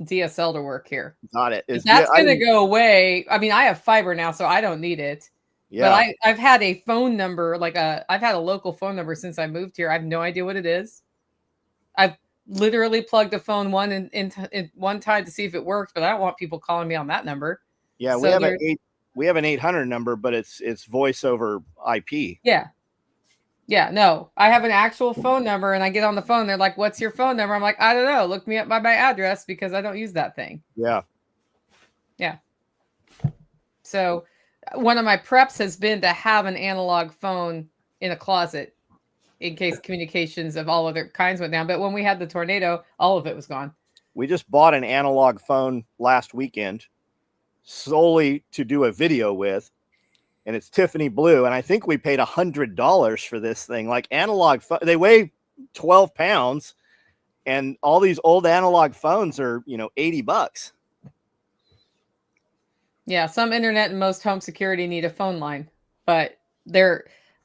DSL to work here. Got it. That's going to go away. I mean, I have fiber now, so I don't need it. Yeah. But I've had a phone number, I've had a local phone number since I moved here. I have no idea what it is. I've literally plugged a phone in one time to see if it works, but I don't want people calling me on that number. Yeah, so we have an 800 number, but it's voice over IP. Yeah. Yeah, no. I have an actual phone number and I get on the phone. They're like, "What's your phone number?" I'm like, "I don't know. Look me up by my address because I don't use that thing." Yeah. Yeah. So one of my preps has been to have an analog phone in a closet in case communications of all other kinds went down. But when we had the tornado, all of it was gone. We just bought an analog phone last weekend solely to do a video with, and it's Tiffany blue. And I think we paid $100 for this thing. Analog phone, they weigh 12 pounds And all these old analog phones are, $80. Yeah, some internet and most home security need a phone line, but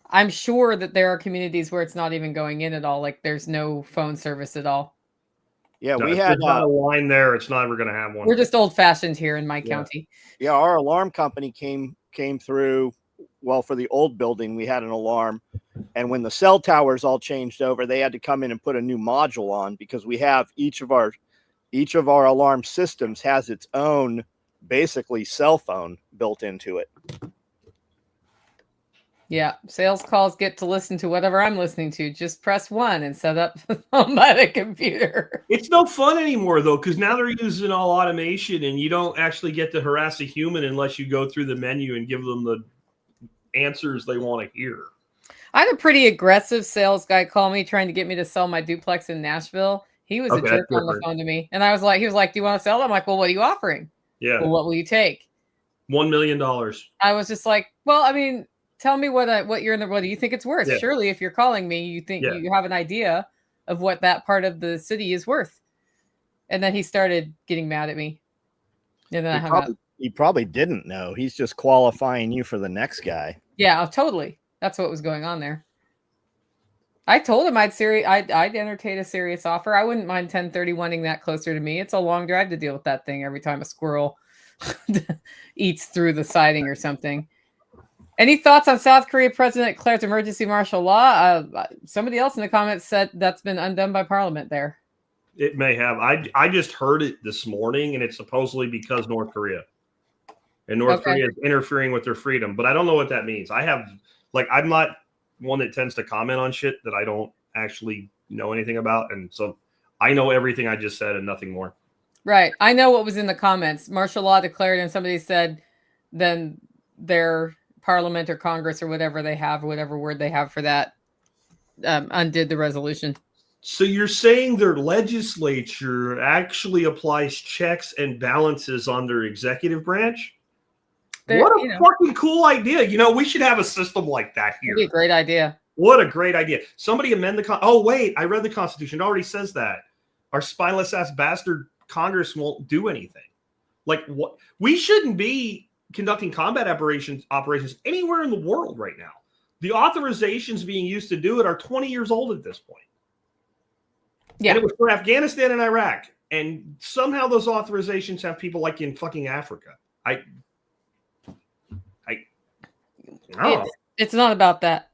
I'm sure that there are communities where it's not even going in at all. Like there's no phone service at all. Yeah, No, we if had there's not a line there. It's never going to have one. We're just old fashioned here in my county. Yeah, our alarm company came through. Well, for the old building, we had an alarm, and when the cell towers all changed over, they had to come in and put a new module on because we have each of our alarm systems has its own basically cell phone built into it. Yeah, sales calls get to listen to whatever I'm listening to. Just press 1 and set up on the computer. It's no fun anymore, though, because now they're using all automation, and you don't actually get to harass a human unless you go through the menu and give them the answers they want to hear. I had a pretty aggressive sales guy call me trying to get me to sell my duplex in Nashville. He was a jerk on the phone to me. And he was like, do you want to sell it? I'm like, well, what are you offering? Yeah. Well, what will you take? $1 million. I was just like, well, I mean, tell me what do you think it's worth? Yeah. Surely if you're calling me, you think you have an idea of what that part of the city is worth. And then he started getting mad at me. And then I hung up. He probably didn't know. He's just qualifying you for the next guy. Yeah, totally. That's what was going on there. I told him I'd entertain a serious offer. I wouldn't mind 1031ing that closer to me. It's a long drive to deal with that thing every time a squirrel eats through the siding or something. Any thoughts on South Korea president declares emergency martial law? Somebody else in the comments said that's been undone by Parliament there. It may have. I just heard it this morning, and it's supposedly because North Korea. And North Korea is interfering with their freedom. But I don't know what that means. I'm not one that tends to comment on shit that I don't actually know anything about. And so I know everything I just said and nothing more. Right. I know what was in the comments. Martial law declared, and somebody said then their Parliament or Congress or whatever they have, whatever word they have for that, undid the resolution. So you're saying their legislature actually applies checks and balances on their executive branch? What a fucking cool idea. We should have a system like that here. That'd be a great idea. What a great idea. Somebody amend the oh, wait, I read the Constitution. It already says that. Our spineless ass bastard Congress won't do anything. Like, what? We shouldn't be conducting combat operations anywhere in the world right now. The authorizations being used to do it are 20 years old at this point. Yeah. And it was for Afghanistan and Iraq. And somehow those authorizations have people like in fucking Africa. It's not about that.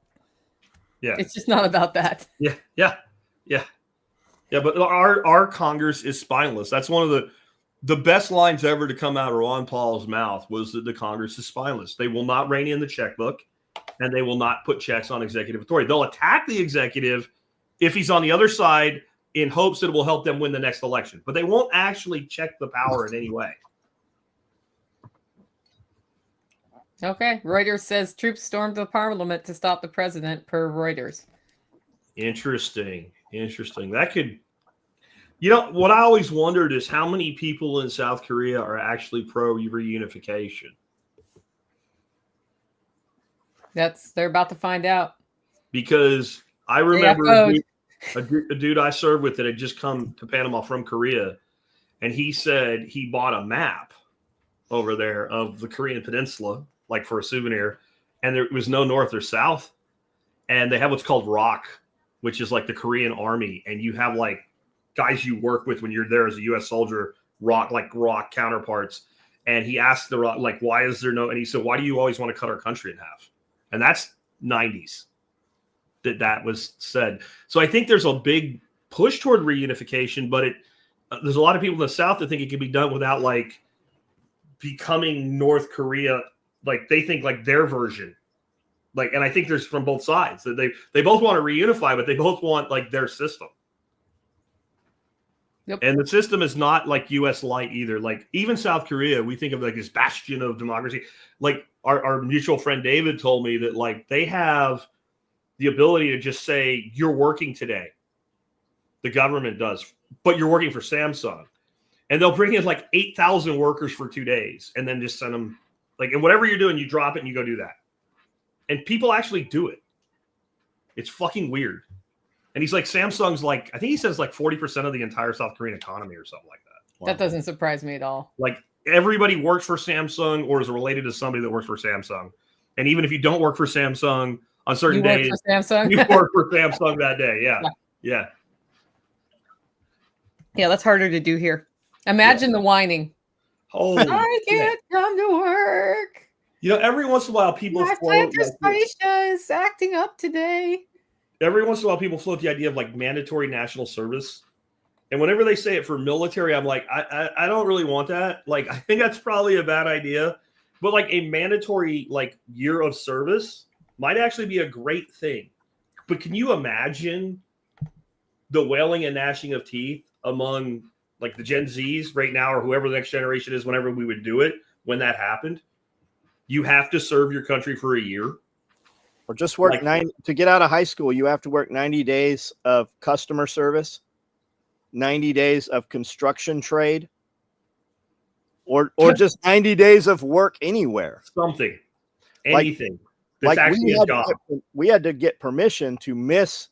Yeah. It's just not about that. Yeah. But our Congress is spineless. That's one of the best lines ever to come out of Ron Paul's mouth was that the Congress is spineless. They will not rein in the checkbook, and they will not put checks on executive authority. They'll attack the executive if he's on the other side in hopes that it will help them win the next election. But they won't actually check the power in any way. Okay. Reuters says troops stormed the parliament to stop the president, per Reuters. Interesting. That could, what I always wondered is how many people in South Korea are actually pro reunification. They're about to find out. Because I remember a dude I served with that had just come to Panama from Korea, and he said he bought a map over there of the Korean Peninsula, like for a souvenir, and there was no north or south, and they have what's called ROC, which is like the Korean army, and you have like guys you work with when you're there as a U.S. soldier, ROC counterparts, and he asked the ROC, like, why is there no, and he said, why do you always want to cut our country in half? And that's 90s that was said. So I think there's a big push toward reunification, but there's a lot of people in the South that think it can be done without like becoming North Korea. Like they think like their version, and I think there's from both sides that they both want to reunify, but they both want like their system. Yep. And the system is not like U.S. light either. Like even South Korea, we think of like this bastion of democracy. Like our mutual friend David told me that like they have the ability to just say you're working today. The government does, but you're working for Samsung, and they'll bring in like 8,000 workers for 2 days, and then just send them. And whatever you're doing, you drop it and you go do that. And people actually do it. It's fucking weird. And he's like, Samsung's like, I think he says like 40% of the entire South Korean economy or something like that. Wow. That doesn't surprise me at all. Like everybody works for Samsung or is related to somebody that works for Samsung. And even if you don't work for Samsung on certain days, work for Samsung? You work for Samsung that day. Yeah. Yeah, that's harder to do here. Imagine the whining. Oh, I can't come to work. Every once in a while people My float dysphagia is acting up today. Every once in a while people float the idea of like mandatory national service. And whenever they say it for military, I'm like, I don't really want that. Like, I think that's probably a bad idea. But like a mandatory like year of service might actually be a great thing. But can you imagine the wailing and gnashing of teeth among like the Gen Zs right now or whoever the next generation is whenever we would do it when that happened? You have to serve your country for a year. Or just work to get out of high school, you have to work 90 days of customer service, 90 days of construction trade, or just 90 days of work anywhere. Something. Anything. Like we had to get permission to miss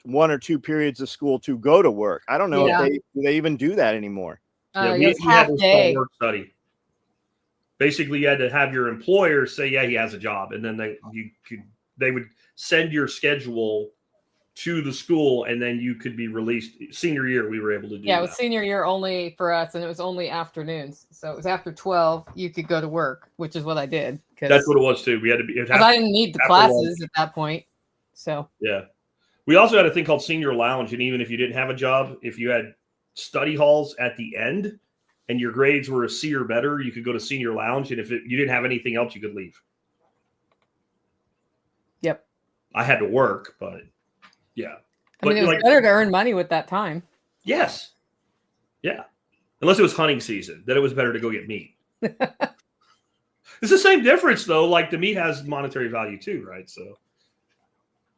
1 or 2 periods of school to go to work. I don't know if they even do that anymore. We had a work study. Basically, you had to have your employer say, "Yeah, he has a job," and then they would send your schedule to the school, and then you could be released. Senior year, we were able to do. Yeah, it was senior year only for us, and it was only afternoons. So it was after 12, you could go to work, which is what I did. That's what it was too. We had to be because I didn't need the classes at that point. So yeah, we also had a thing called senior lounge, and even if you didn't have a job, if you had study halls at the end. And your grades were a C or better, you could go to senior lounge. And if you didn't have anything else, you could leave. Yep. I had to work, but yeah. I mean, it was better to earn money with that time. Yes. Yeah. Unless it was hunting season, then it was better to go get meat. It's the same difference, though. Like the meat has monetary value too, right? So.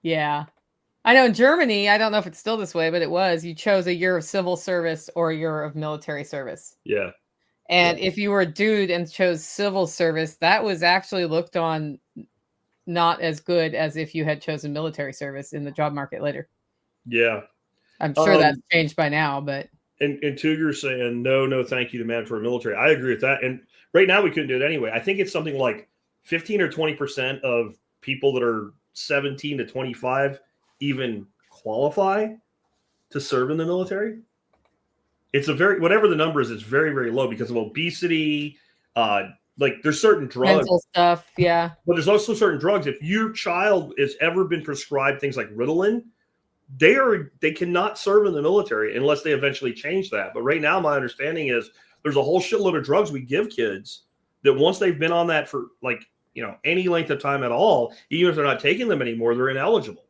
Yeah. I know in Germany, I don't know if it's still this way, but it was, you chose a year of civil service or a year of military service. Yeah. And if you were a dude and chose civil service, that was actually looked on not as good as if you had chosen military service in the job market later. Yeah. I'm sure that's changed by now, but. And Tuger's saying, no, thank you to mandatory military. I agree with that. And right now we couldn't do it anyway. I think it's something like 15 or 20% of people that are 17 to 25 even qualify to serve in the military. It's whatever the number is, it's very, very low because of obesity. Like there's certain drugs, mental stuff. Yeah. But there's also certain drugs. If your child has ever been prescribed things like Ritalin, they cannot serve in the military unless they eventually change that. But right now, my understanding is there's a whole shitload of drugs we give kids that once they've been on that for any length of time at all, even if they're not taking them anymore, they're ineligible.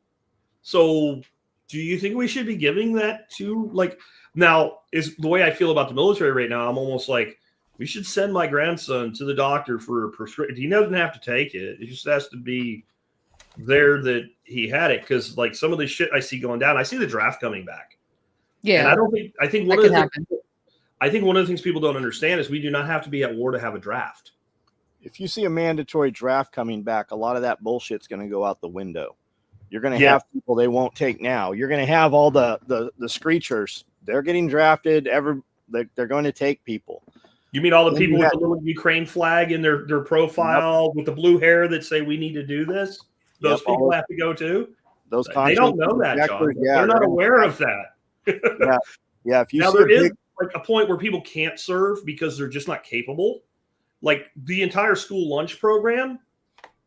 So do you think we should be giving that to now is the way I feel about the military right now. I'm almost like we should send my grandson to the doctor for a prescription. He doesn't have to take it. It just has to be there that he had it. Because some of the shit I see going down, I see the draft coming back. Yeah. And I think one of the things people don't understand is we do not have to be at war to have a draft. If you see a mandatory draft coming back, a lot of that bullshit's going to go out the window. You're going to have people they won't take now. You're going to have all the screechers. They're getting drafted. They're going to take people. You mean all the people with the little Ukraine flag in their profile with the blue hair that say we need to do this? Those people have to go too? They don't know that, John. They're not aware of that. Yeah. If you now there is a point where people can't serve because they're just not capable. Like the entire school lunch program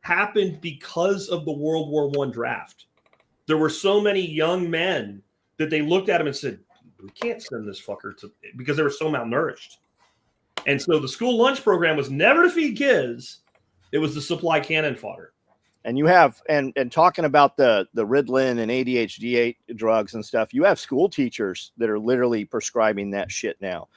happened because of the World War I draft. There were so many young men that they looked at him and said, we can't send this fucker because they were so malnourished. And so the school lunch program was never to feed kids. It was to supply cannon fodder. And you have, and talking about the Ritalin and ADHD drugs and stuff, you have school teachers that are literally prescribing that shit now.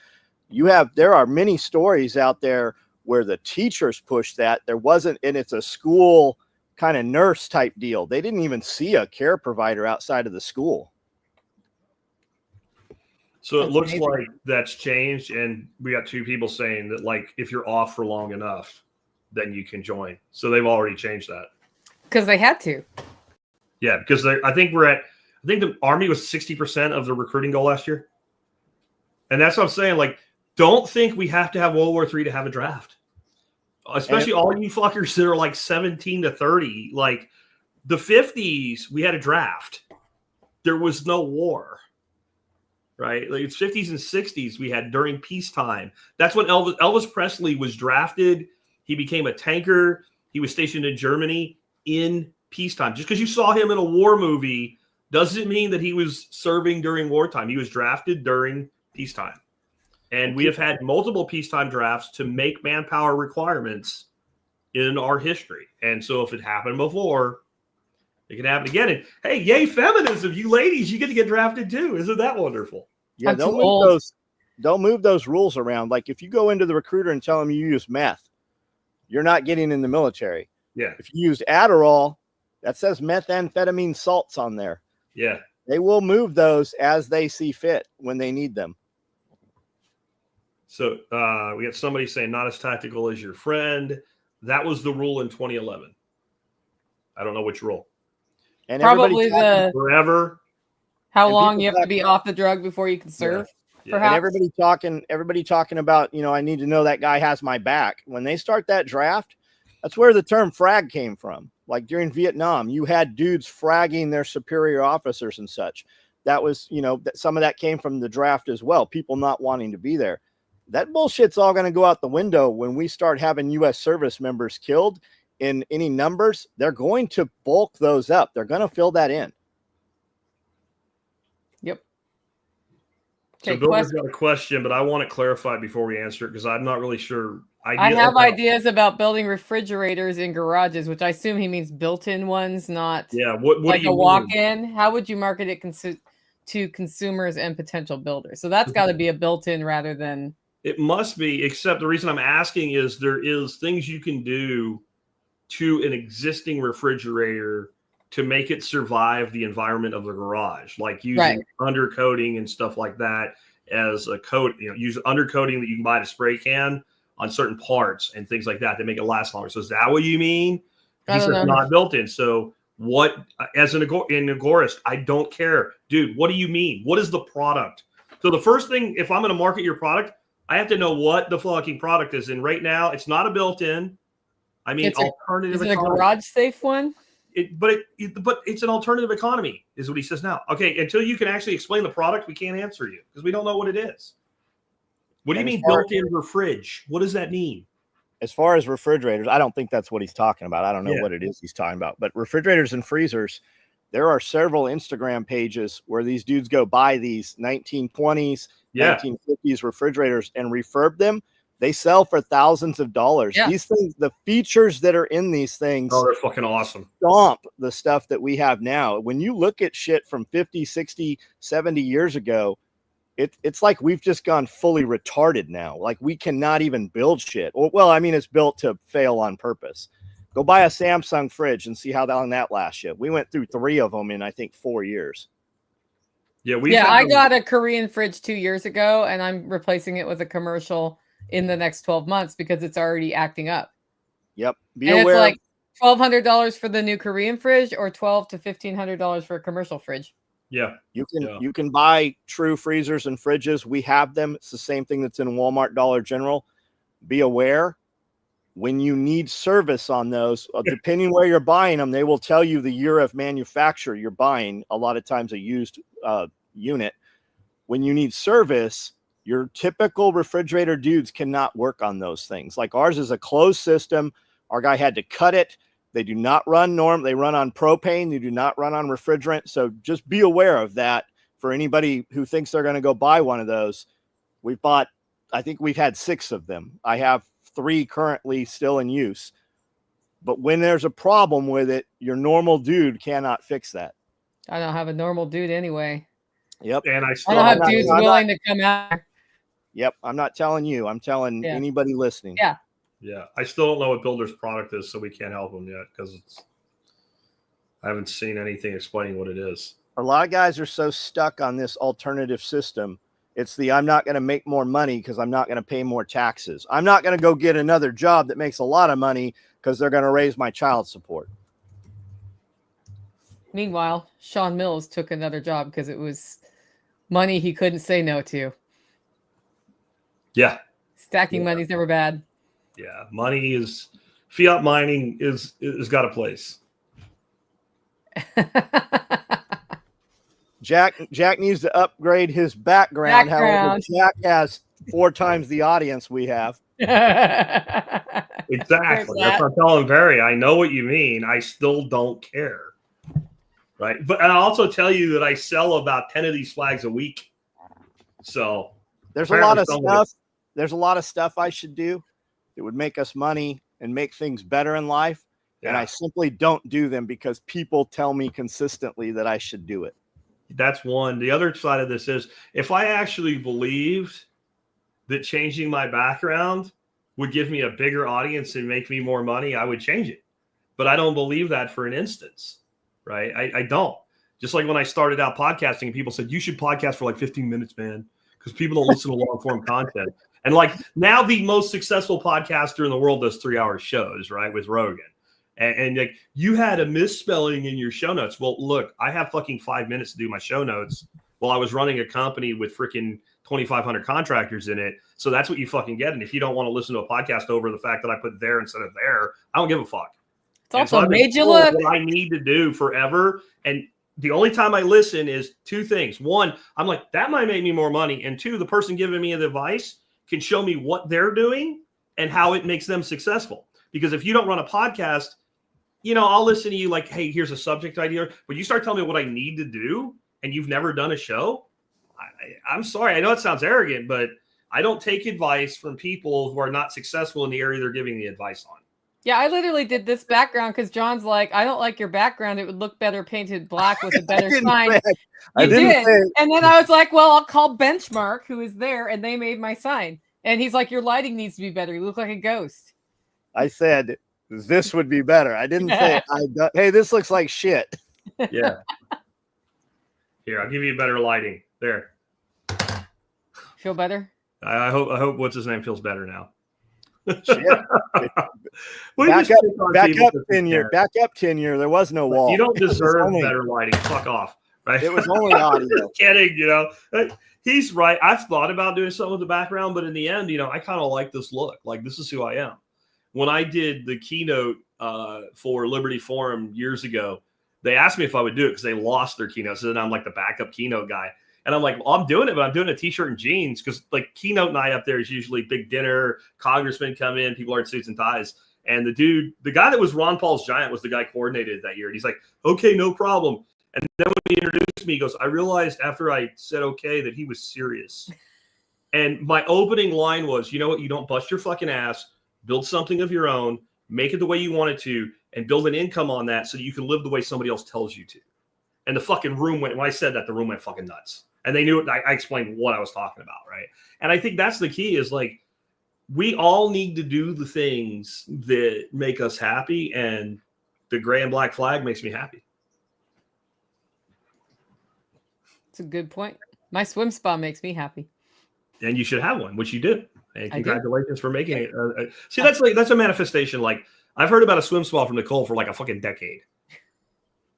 There are many stories out there where the teachers push that. There wasn't, and it's a school kind of nurse type deal. They didn't even see a care provider outside of the school. So it looks like that's changed. And we got 2 people saying that if you're off for long enough, then you can join. So they've already changed that. Because they had to. Yeah, because I think I think the Army was 60% of the recruiting goal last year. And that's what I'm saying. Like, don't think we have to have World War III to have a draft. Especially all you fuckers that are like 17 to 30. Like, the 50s, we had a draft. There was no war. Right? Like, it's 50s and 60s we had during peacetime. That's when Elvis Presley was drafted. He became a tanker. He was stationed in Germany in peacetime. Just because you saw him in a war movie doesn't mean that he was serving during wartime. He was drafted during peacetime. And we have had multiple peacetime drafts to make manpower requirements in our history. And so if it happened before, it can happen again. And hey, yay, feminism. You ladies, you get to get drafted too. Isn't that wonderful? Yeah, don't move those rules around. Like if you go into the recruiter and tell them you use meth, you're not getting in the military. Yeah. If you use Adderall, that says methamphetamine salts on there. Yeah. They will move those as they see fit when they need them. So we got somebody saying not as tactical as your friend. That was the rule in 2011. I don't know which rule. And probably forever. How long you have to be off the drug before you can serve? Yeah. Perhaps. And everybody talking about, I need to know that guy has my back. When they start that draft, that's where the term frag came from. Like during Vietnam, you had dudes fragging their superior officers and such. That was, some of that came from the draft as well. People not wanting to be there. That bullshit's all going to go out the window when we start having U.S. service members killed in any numbers. They're going to bulk those up. They're going to fill that in. Yep. So Builder's got a question, but I want to clarify before we answer it because I'm not really sure. I have ideas about building refrigerators in garages, which I assume he means built-in ones, not what like do you a walk-in. How would you market it to consumers and potential builders? So that's got to be a built-in rather than... It must be, except the reason I'm asking is there is things you can do to an existing refrigerator to make it survive the environment of the garage, like using undercoating and stuff like that as a coat, use undercoating that you can buy at a spray can on certain parts and things like that. They make it last longer. So is that what you mean? He says not built in. So what, as an agorist, I don't care. Dude, what do you mean? What is the product? So the first thing, if I'm going to market your product, I have to know what the fucking product is. And right now, it's not a built-in. I mean, alternative. Is it a garage safe one? But it's an alternative economy, is what he says now. Okay, until you can actually explain the product, we can't answer you because we don't know what it is. What do you mean built-in fridge? What does that mean? As far as refrigerators, I don't think that's what he's talking about. I don't know what it is he's talking about. But refrigerators and freezers, there are several Instagram pages where these dudes go buy these 1920s, 1950s refrigerators and refurb them. They sell for thousands of dollars. Yeah. These things, the features that are in these things, they're fucking awesome. Stomp the stuff that we have now. When you look at shit from 50, 60, 70 years ago, it's like we've just gone fully retarded now. Like we cannot even build shit. Well, I mean, it's built to fail on purpose. Go buy a Samsung fridge and see how long that lasts you. We went through 3 of them in, I think, 4 years. I got a Korean fridge 2 years ago, and I'm replacing it with a commercial in the next 12 months because it's already acting up. Yep. It's like $1,200 for the new Korean fridge or $1,200 to $1,500 for a commercial fridge. Yeah. You can buy true freezers and fridges. We have them. It's the same thing that's in Walmart, Dollar General. Be aware when you need service on those, depending where you're buying them, they will tell you the year of manufacture you're buying. A lot of times a used unit. When you need service, your typical refrigerator dudes cannot work on those things. Like ours is a closed system. Our guy had to cut it. They do not run They run on propane. They do not run on refrigerant. So just be aware of that for anybody who thinks they're going to go buy one of those. I think we've had 6 of them. I have 3 currently still in use. But when there's a problem with it, your normal dude cannot fix that. I don't have a normal dude anyway. Yep. And I don't have dudes willing to come out. Yep. I'm not telling you. I'm telling anybody listening. Yeah. Yeah. I still don't know what Builder's product is, so we can't help them yet because I haven't seen anything explaining what it is. A lot of guys are so stuck on this alternative system. It's I'm not going to make more money because I'm not going to pay more taxes. I'm not going to go get another job that makes a lot of money because they're going to raise my child support. Meanwhile, Sean Mills took another job because it was money he couldn't say no to. Yeah. Stacking money's never bad. Yeah. Money is fiat mining is got a place. Jack needs to upgrade his background. However, Jack has 4 times the audience we have. Exactly. That's what I'm telling Barry. I know what you mean. I still don't care. Right. But I'll also tell you that I sell about 10 of these flags a week. So there's a lot of stuff. There's a lot of stuff I should do that would make us money and make things better in life. Yeah. And I simply don't do them because people tell me consistently that I should do it. That's one. The other side of this is if I actually believed that changing my background would give me a bigger audience and make me more money, I would change it. But I don't believe that for an instance, right? I don't. Just like when I started out podcasting and people said, you should podcast for like 15 minutes, man, because people don't listen to long form content. And like now the most successful podcaster in the world does 3-hour shows, right, with Rogan. And like you had a misspelling in your show notes. Well, look, I have fucking 5 minutes to do my show notes while I was running a company with freaking 2,500 contractors in it. So that's what you fucking get. And if you don't want to listen to a podcast over the fact that I put there instead of there, I don't give a fuck. It's also made you look. What I need to do forever. And the only time I listen is 2 things. 1, I'm like, that might make me more money. And 2, the person giving me the advice can show me what they're doing and how it makes them successful. Because if you don't run a podcast, you know, I'll listen to you like, hey, here's a subject idea. But you start telling me what I need to do and you've never done a show, I'm sorry. I know it sounds arrogant, but I don't take advice from people who are not successful in the area they're giving the advice on. Yeah, I literally did this background because John's like, I don't like your background. It would look better painted black with a better sign. I didn't. And then I was like, well, I'll call Benchmark, who is there, and they made my sign. And he's like, your lighting needs to be better. You look like a ghost. I said, this would be better. I didn't say, hey, this looks like shit. Yeah. Here, I'll give you better lighting. There. Feel better? I hope what's his name feels better now. Back up 10 year. There was no wall. You don't deserve better lighting. Fuck off. Right? It was only audio. Kidding, you know. He's right. I've thought about doing something with the background, but in the end, you know, I kind of like this look. Like this is who I am. When I did the keynote for Liberty Forum years ago, they asked me if I would do it because they lost their keynote. So then I'm like the backup keynote guy. And I'm like, well, I'm doing it, but I'm doing a t-shirt and jeans because like keynote night up there is usually big dinner, congressmen come in, people are in suits and ties. And the guy that was Ron Paul's giant was the guy coordinated that year. And he's like, okay, no problem. And then when he introduced me, he goes, I realized after I said okay that he was serious. And my opening line was, you know what? You don't bust your fucking ass, build something of your own, make it the way you want it to, and build an income on that so that you can live the way somebody else tells you to. And the fucking room went, when I said that, the room went fucking nuts. And they knew it. I explained what I was talking about, right? And I think that's the key is like, we all need to do the things that make us happy. And the gray and black flag makes me happy. That's a good point. My swim spa makes me happy. And you should have one, which you do. And congratulations for making it. See, that's a manifestation. Like I've heard about a swim spa from Nicole for like a fucking decade.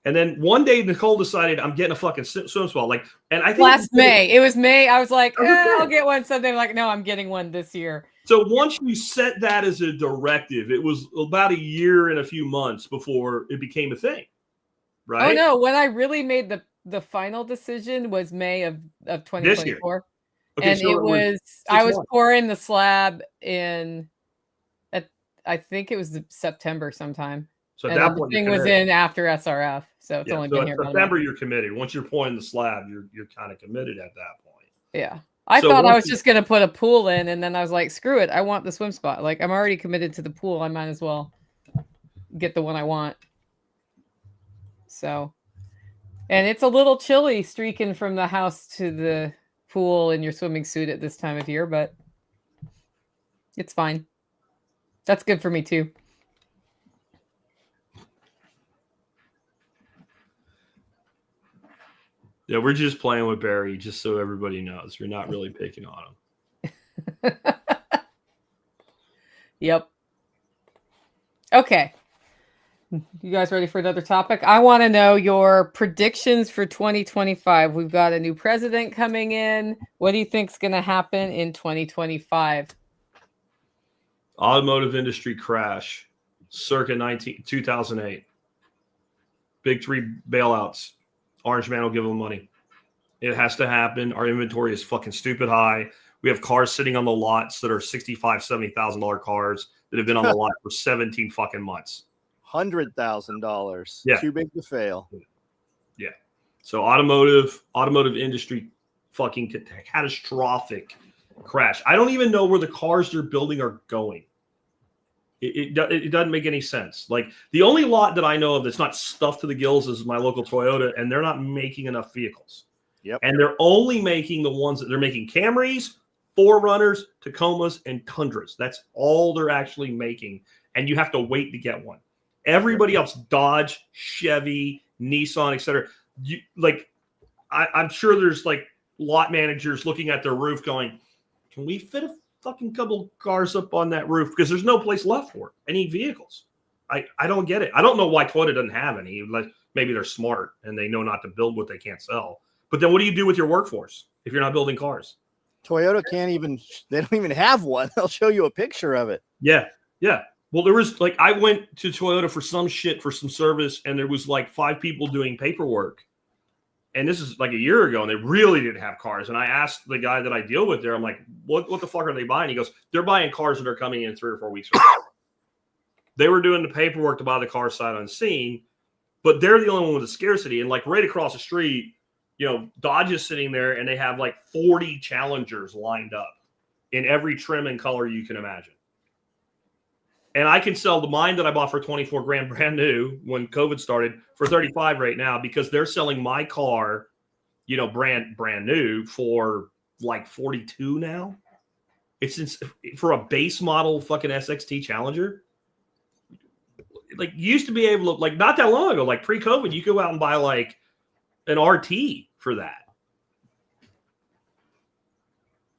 And then one day Nicole decided I'm getting a fucking swim spa. Like, and I think last May, it was May. I was like, I'll get one someday. Like, no, I'm getting one this year. So once you set that as a directive, it was about a year and a few months before it became a thing, right? Oh no, when I really made the final decision was May of 2024. Okay, and so I was pouring the slab in I think it was September sometime. So at that point, the thing was in after SRF, so it's only been here. September, you're committed. Once you're pouring the slab, you're kind of committed at that point. Yeah, I thought I was just gonna put a pool in, and then I was like, screw it, I want the swim spot. Like I'm already committed to the pool, I might as well get the one I want. So, and it's a little chilly streaking from the house to the pool in your swimming suit at this time of year, but it's fine. That's good for me too. Yeah, we're just playing with Barry, just so everybody knows. We're not really picking on him. Yep. Okay. You guys ready for another topic? I want to know your predictions for 2025. We've got a new president coming in. What do you think's going to happen in 2025? Automotive industry crash, circa 2008. Big three bailouts. Orange Man will give them money. It has to happen. Our inventory is fucking stupid high. We have cars sitting on the lots that are $65,000, $70,000 cars that have been on the lot for 17 fucking months. $100,000. Yeah. Too big to fail. Yeah. So automotive industry fucking catastrophic crash. I don't even know where the cars they're building are going. It doesn't make any sense. Like the only lot that I know of that's not stuffed to the gills is my local Toyota, and they're not making enough vehicles. Yep. And they're only making the ones that they're making Camrys, 4Runners, Tacomas, and Tundras. That's all they're actually making. And you have to wait to get one. Everybody else, Dodge, Chevy, Nissan, etc. I'm sure there's like lot managers looking at their roof going, can we fit a fucking couple cars up on that roof? Because there's no place left for any vehicles. I don't get it. I don't know why Toyota doesn't have any. Like maybe they're smart and they know not to build what they can't sell. But then what do you do with your workforce if you're not building cars? Toyota they don't even have one. They'll show you a picture of it. Yeah. Yeah. Well, there was like, I went to Toyota for some service, and there was like 5 people doing paperwork. And this is like a year ago, and they really didn't have cars. And I asked the guy that I deal with there, I'm like, what the fuck are they buying? He goes, they're buying cars that are coming in 3 or 4 weeks from now. They were doing the paperwork to buy the car sight unseen, but they're the only one with the scarcity. And like right across the street, Dodge is sitting there, and they have like 40 Challengers lined up in every trim and color you can imagine. And I can sell the mine that I bought for $24,000 brand new when COVID started for $35,000 right now, because they're selling my car, brand new for like $42,000 now. It's for a base model fucking SXT Challenger. Like you used to be able to, like not that long ago, like pre-COVID, you go out and buy like an RT for that.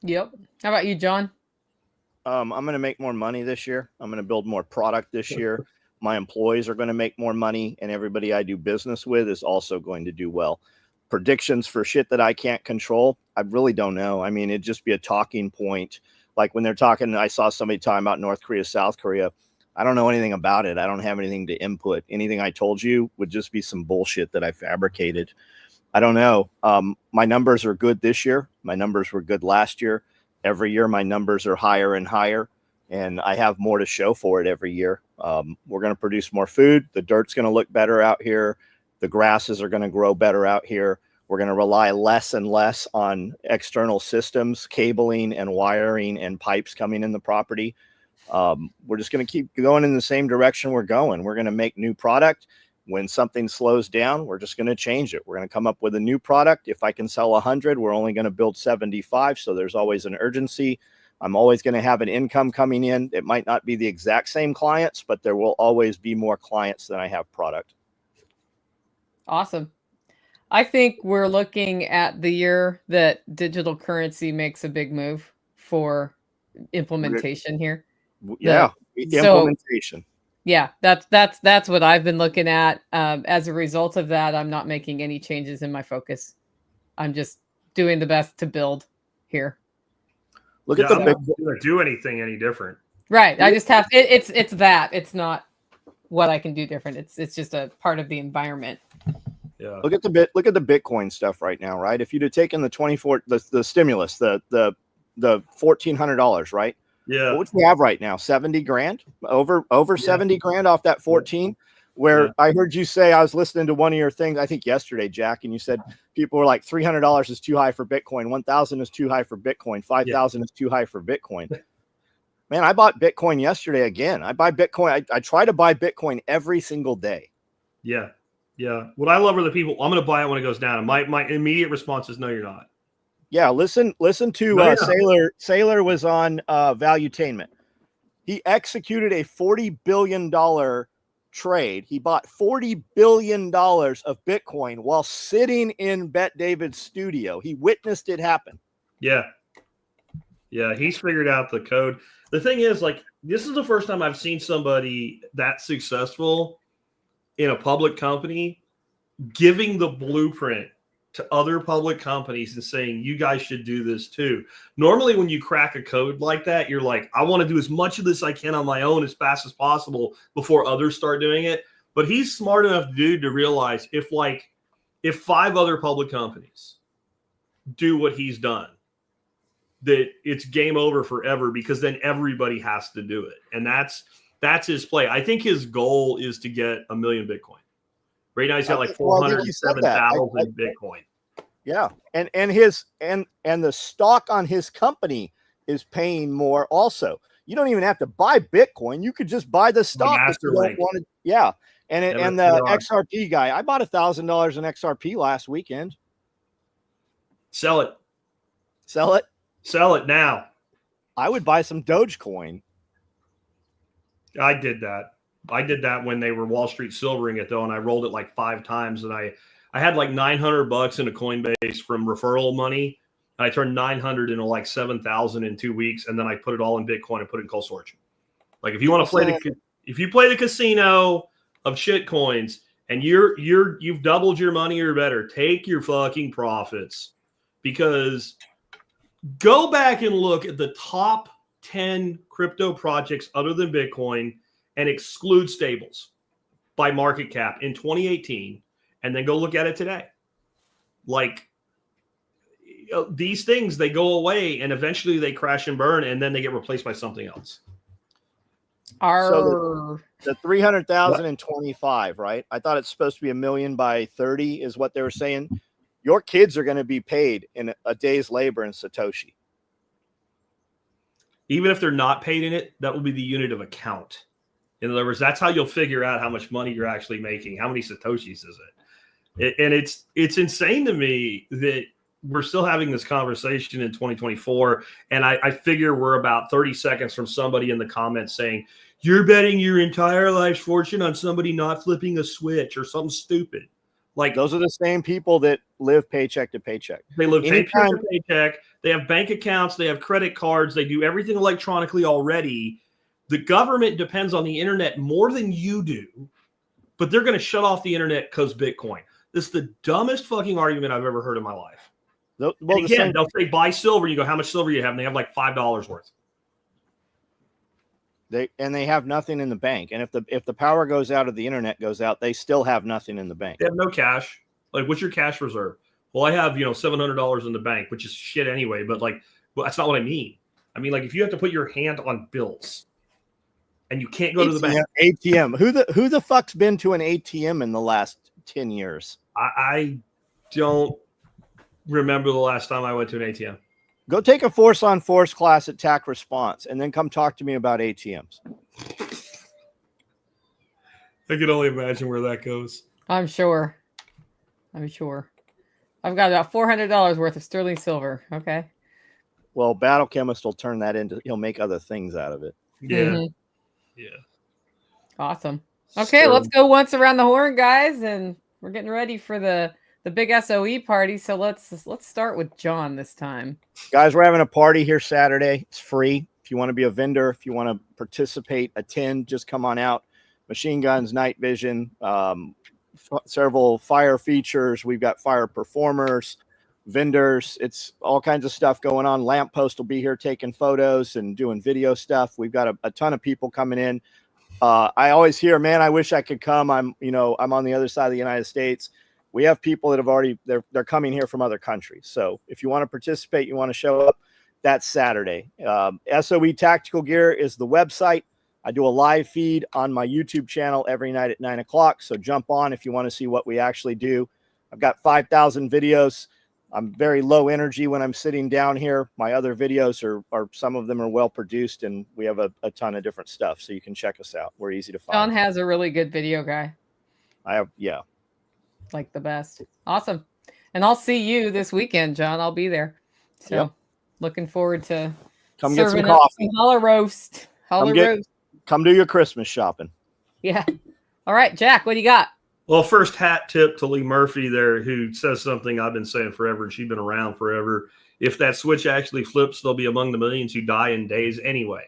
Yep. How about you, John? I'm going to make more money this year. I'm going to build more product this year. My employees are going to make more money, and everybody I do business with is also going to do well. Predictions for shit that I can't control, I really don't know. I mean, it'd just be a talking point. Like when they're talking, I saw somebody talking about North Korea, South Korea. I don't know anything about it. I don't have anything to input. Anything I told you would just be some bullshit that I fabricated. I don't know. My numbers are good this year. My numbers were good last year. Every year, my numbers are higher and higher, and I have more to show for it every year. We're going to produce more food. The dirt's going to look better out here. The grasses are going to grow better out here. We're going to rely less and less on external systems, cabling and wiring and pipes coming in the property. We're just going to keep going in the same direction we're going. We're going to make new product. When something slows down, we're just going to change it. We're going to come up with a new product. If I can sell 100, we're only going to build 75. So there's always an urgency. I'm always going to have an income coming in. It might not be the exact same clients, but there will always be more clients than I have product. Awesome. I think we're looking at the year that digital currency makes a big move for implementation here. Yeah. Implementation. Yeah, that's what I've been looking at. As a result of that, I'm not making any changes in my focus. I'm just doing the best to build here. Look at the big. I'm not going to do anything any different. Right. I just have it's that. It's not what I can do different. It's just a part of the environment. Yeah. Look at the Bitcoin stuff right now, right? If you'd have taken the stimulus, the $1,400, right? Yeah. What we have right now, 70 grand, over 70 grand off that 14. Where I heard you say, I was listening to one of your things, I think yesterday, Jack, and you said people were like $300 is too high for Bitcoin, 1,000 is too high for Bitcoin, 5,000 is too high for Bitcoin. Man, I bought Bitcoin yesterday again. I buy Bitcoin. I try to buy Bitcoin every single day. Yeah. Yeah. What I love are the people, I'm going to buy it when it goes down. And my immediate response is, no, you're not. Yeah, listen to Sailor was on Valuetainment. He executed a $40 billion trade. He bought $40 billion of Bitcoin while sitting in Bet David's studio. He witnessed it happen. Yeah. Yeah, he's figured out the code. The thing is, like, this is the first time I've seen somebody that successful in a public company giving the blueprint to other public companies and saying, you guys should do this too. Normally, when you crack a code like that, you're like, I want to do as much of this I can on my own as fast as possible before others start doing it. But he's smart enough, dude, to realize if 5 other public companies do what he's done, that it's game over forever, because then everybody has to do it. And that's his play. I think his goal is to get 1 million Bitcoin. Right now he's got like 407,000 Bitcoin. Yeah. And the stock on his company is paying more also. You don't even have to buy Bitcoin. You could just buy the stock if you don't want to. Yeah. And the XRP guy, I bought $1,000 in XRP last weekend. Sell it. Sell it. Sell it now. I would buy some Dogecoin. I did that. I did that when they were Wall Street silvering it, though, and I rolled it like 5 times, and I had like $900 in a Coinbase from referral money. And I turned 900 into like 7,000 in 2 weeks, and then I put it all in Bitcoin and put it in cold storage. Like if you want to play if you play the casino of shit coins and you've doubled your money or better, take your fucking profits, because go back and look at the top 10 crypto projects other than Bitcoin and exclude stables by market cap in 2018, and then go look at it today. Like, these things, they go away and eventually they crash and burn, and then they get replaced by something else. So the 300,000 and 25, right? I thought it's supposed to be 1 million by 30 is what they were saying. Your kids are going to be paid in a day's labor in Satoshi. Even if they're not paid in it, that will be the unit of account. In other words, that's how you'll figure out how much money you're actually making. How many Satoshis is it? And it's insane to me that we're still having this conversation in 2024. And I figure we're about 30 seconds from somebody in the comments saying, you're betting your entire life's fortune on somebody not flipping a switch or something stupid. Like, those are the same people that live paycheck to paycheck. They live paycheck to paycheck. They have bank accounts. They have credit cards. They do everything electronically already. The government depends on the internet more than you do, but they're going to shut off the internet because Bitcoin. This is the dumbest fucking argument I've ever heard in my life. Well, again, they'll say buy silver. You go, how much silver you have? And they have like $5 worth. They have nothing in the bank. And if the power goes out or the internet goes out, they still have nothing in the bank. They have no cash. Like, what's your cash reserve? Well, I have, $700 in the bank, which is shit anyway. But that's not what I mean. I mean, like, if you have to put your hand on bills and you can't go to the bank. ATM. Who the fuck's been to an ATM in the last 10 years? I don't remember the last time I went to an ATM. Go take a force-on-force class at TAC Response and then come talk to me about ATMs. I can only imagine where that goes. I'm sure. I've got about $400 worth of sterling silver. Okay. Well, Battle Chemist will turn that into, he'll make other things out of it. Yeah. Mm-hmm. Yeah. Awesome. Okay, let's go once around the horn, guys, and we're getting ready for the big SOE party. So let's start with John this time. Guys, we're having a party here Saturday. It's free. If you want to be a vendor, if you want to participate, attend, just come on out. Machine guns, night vision, several fire features. We've got fire performers, vendors. It's all kinds of stuff going on. Lamppost will be here taking photos and doing video stuff. We've got a ton of people coming in. I always hear, man, I wish I could come. I'm on the other side of the United States. We have people that have already, they're coming here from other countries. So if you want to participate, you want to show up, that's Saturday. SOE Tactical Gear is the website. I do a live feed on my YouTube channel every night at 9 o'clock. So jump on if you want to see what we actually do. I've got 5,000 videos. I'm very low energy when I'm sitting down here. My other videos are some of them are well produced, and we have a ton of different stuff. So you can check us out. We're easy to find. John has a really good video guy. Yeah. Like the best. Awesome. And I'll see you this weekend, John. I'll be there. So looking forward to come get some coffee. Holla roast. Come do your Christmas shopping. Yeah. All right, Jack, what do you got? Well, first hat tip to Lee Murphy there, who says something I've been saying forever, and she's been around forever. If that switch actually flips, they'll be among the millions who die in days anyway.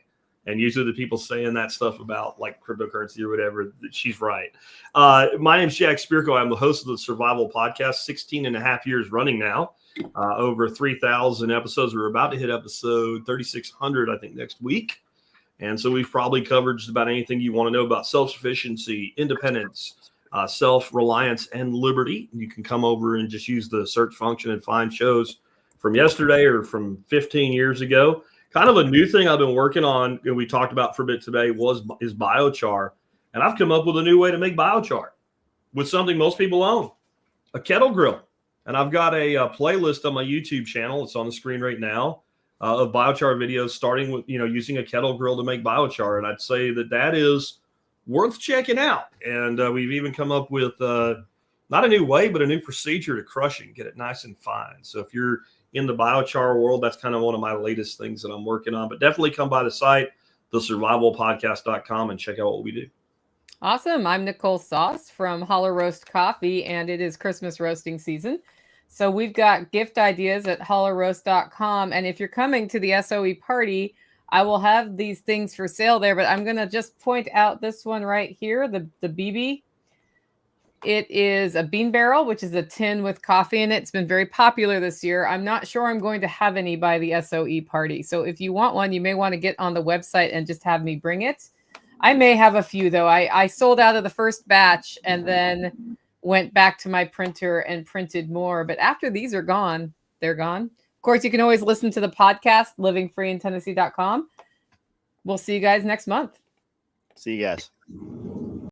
And usually the people saying that stuff about like cryptocurrency or whatever, she's right. My name's Jack Spirko. I'm the host of the Survival Podcast, 16 and a half years running now. Over 3,000 episodes. We're about to hit episode 3,600, I think, next week. And so we've probably covered just about anything you want to know about self-sufficiency, independence, self-reliance, and liberty. You can come over and just use the search function and find shows from yesterday or from 15 years ago. Kind of a new thing I've been working on, and we talked about for a bit today, is biochar. And I've come up with a new way to make biochar with something most people own, a kettle grill. And I've got a playlist on my YouTube channel. It's on the screen right now of biochar videos, starting with, using a kettle grill to make biochar. And I'd say that is worth checking out. And we've even come up with not a new way, but a new procedure to crush it and get it nice and fine. So if you're in the biochar world, that's kind of one of my latest things that I'm working on. But definitely come by the site, thesurvivalpodcast.com, and check out what we do. Awesome. I'm Nicole Sauce from Hollow Roast Coffee, and it is Christmas roasting season. So we've got gift ideas at hollowroast.com. And if you're coming to the SOE party, I will have these things for sale there. But I'm going to just point out this one right here, the BB. It is a bean barrel, which is a tin with coffee in it. It's been very popular this year. I'm not sure I'm going to have any by the SOE party. So if you want one, you may want to get on the website and just have me bring it. I may have a few, though. I sold out of the first batch and then went back to my printer and printed more. But after these are gone, they're gone. Of course, you can always listen to the podcast, livingfreeintennessee.com. We'll see you guys next month. See you guys.